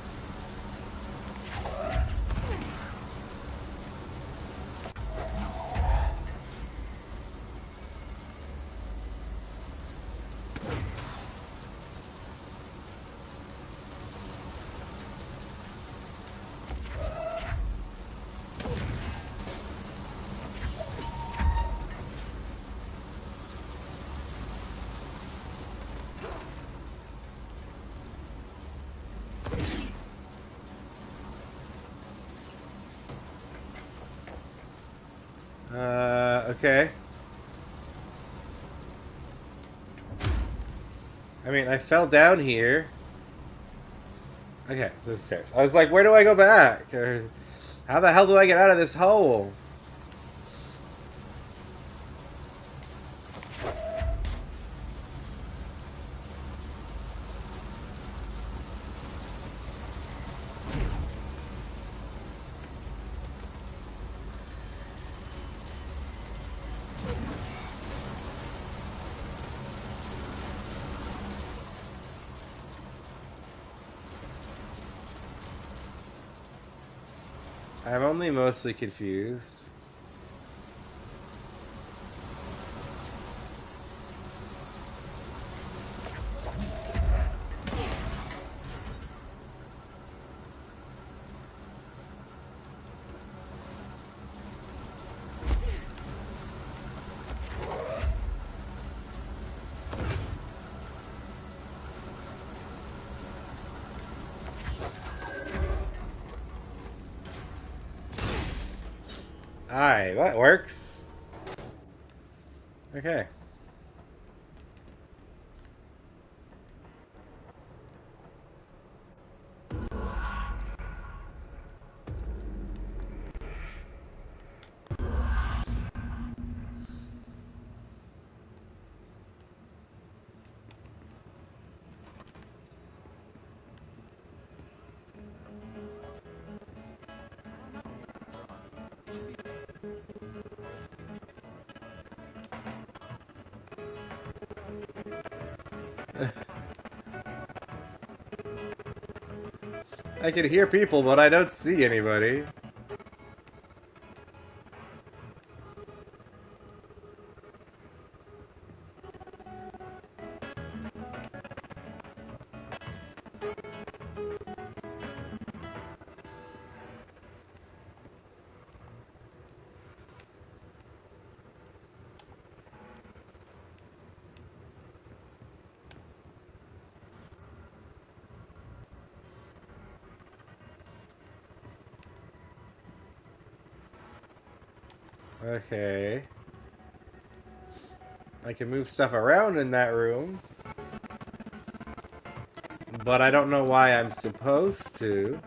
Okay. I mean, I fell down here. Okay, this is stairs. I was like, where do I go back? Or how the hell do I get out of this hole? I'm only mostly confused. Alright, that works. Okay. I can hear people, but I don't see anybody. Okay. I can move stuff around in that room. But I don't know why I'm supposed to.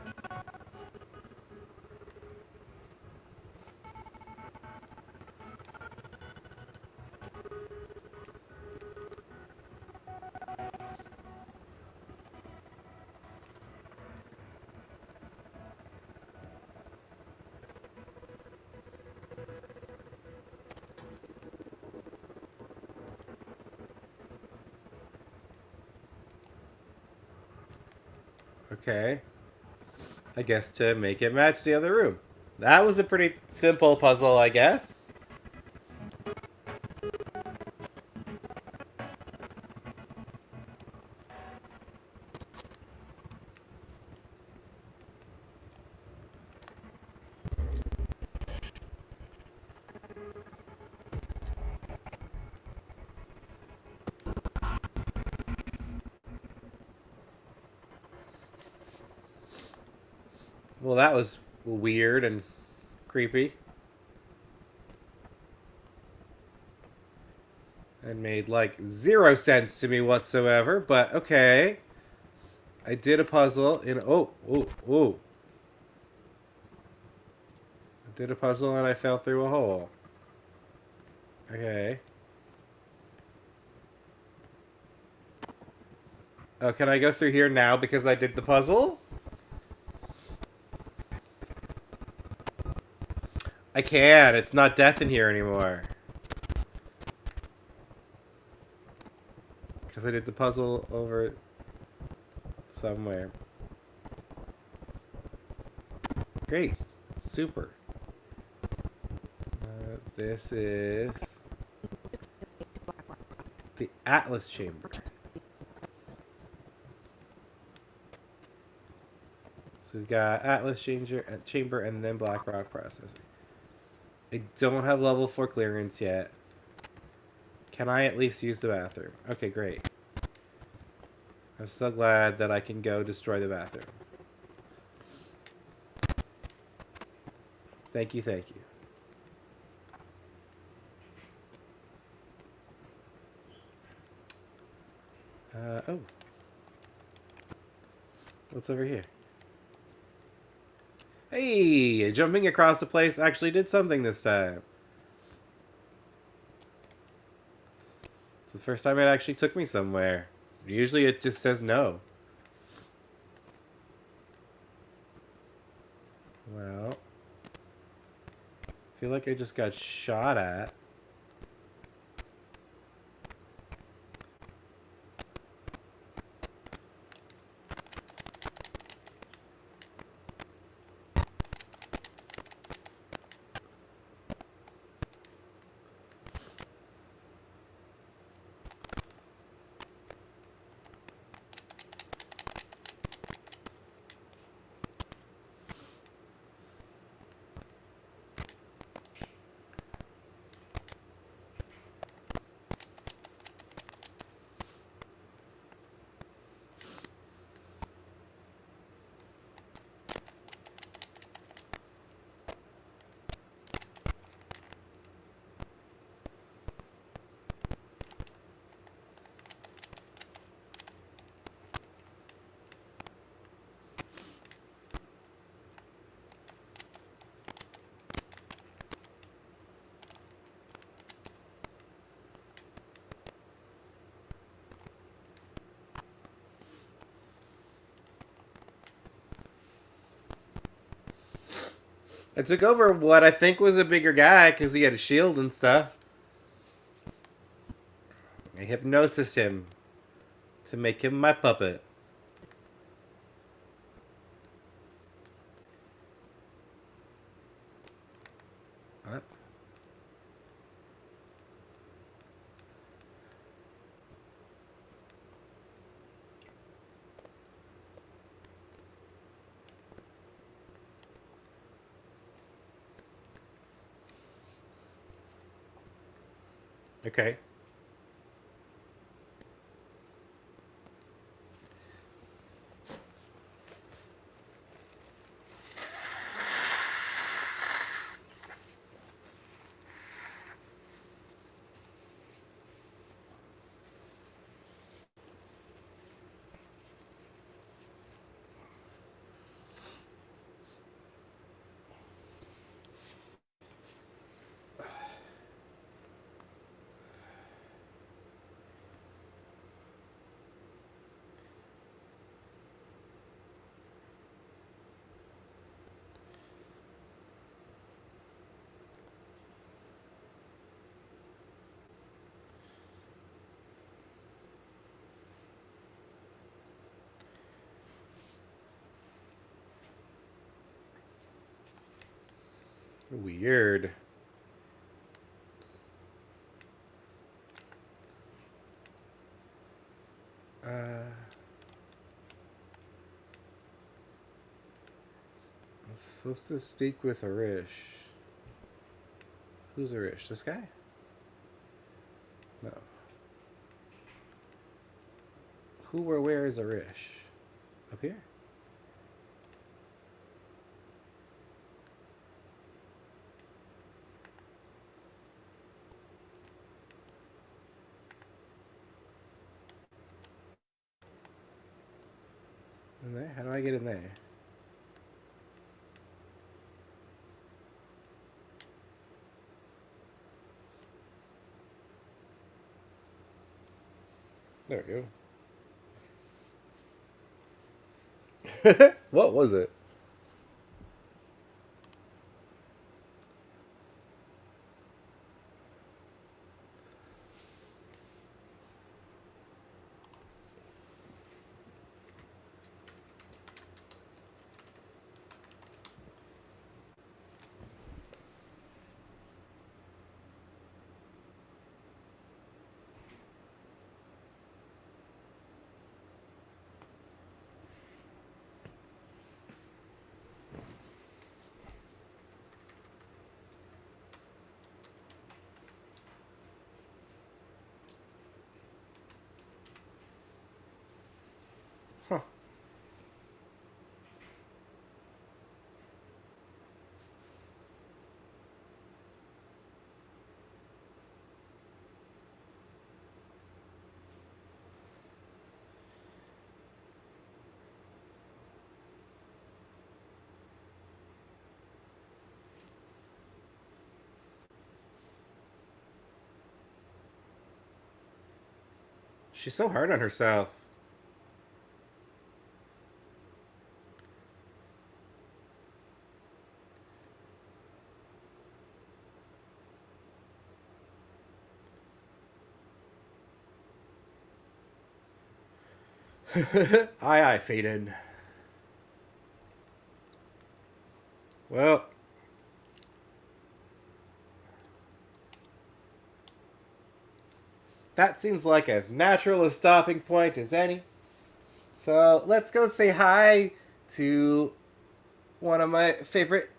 Okay. I guess to make it match the other room. That was a pretty simple puzzle, I guess. Well, that was weird and creepy. It made like 0 sense to me whatsoever, but okay. I did a puzzle in... Oh. I did a puzzle and I fell through a hole. Okay. Oh, can I go through here now because I did the puzzle? I can. It's not death in here anymore. Because I did the puzzle over somewhere. Great. Super. This is the Atlas Chamber. So we've got Atlas Chamber and then Black Rock Processing. I don't have level 4 clearance yet. Can I at least use the bathroom? Okay, great. I'm so glad that I can go destroy the bathroom. Thank you, thank you. Oh. What's over here? Hey, jumping across the place actually did something this time. It's the first time it actually took me somewhere. Usually it just says no. Well, I feel like I just got shot at. I took over what I think was a bigger guy because he had a shield and stuff. I hypnosis him to make him my puppet. Up. Okay. Weird. I'm supposed to speak with Arish. Who's Arish? This guy? No. Who or where is Arish? Up here? In there? How do I get in there? There we go. What was it? Huh. She's so hard on herself. Aye, aye, Faden. Well, that seems like as natural a stopping point as any. So let's go say hi to one of my favorite,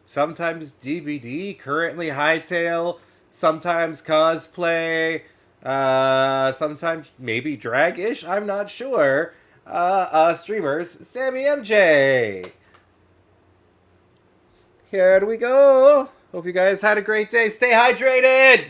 sometimes DVD, currently hightail, sometimes cosplay, sometimes maybe drag-ish, I'm not sure. Streamers, Sammy MJ. Here we go. Hope you guys had a great day. Stay hydrated!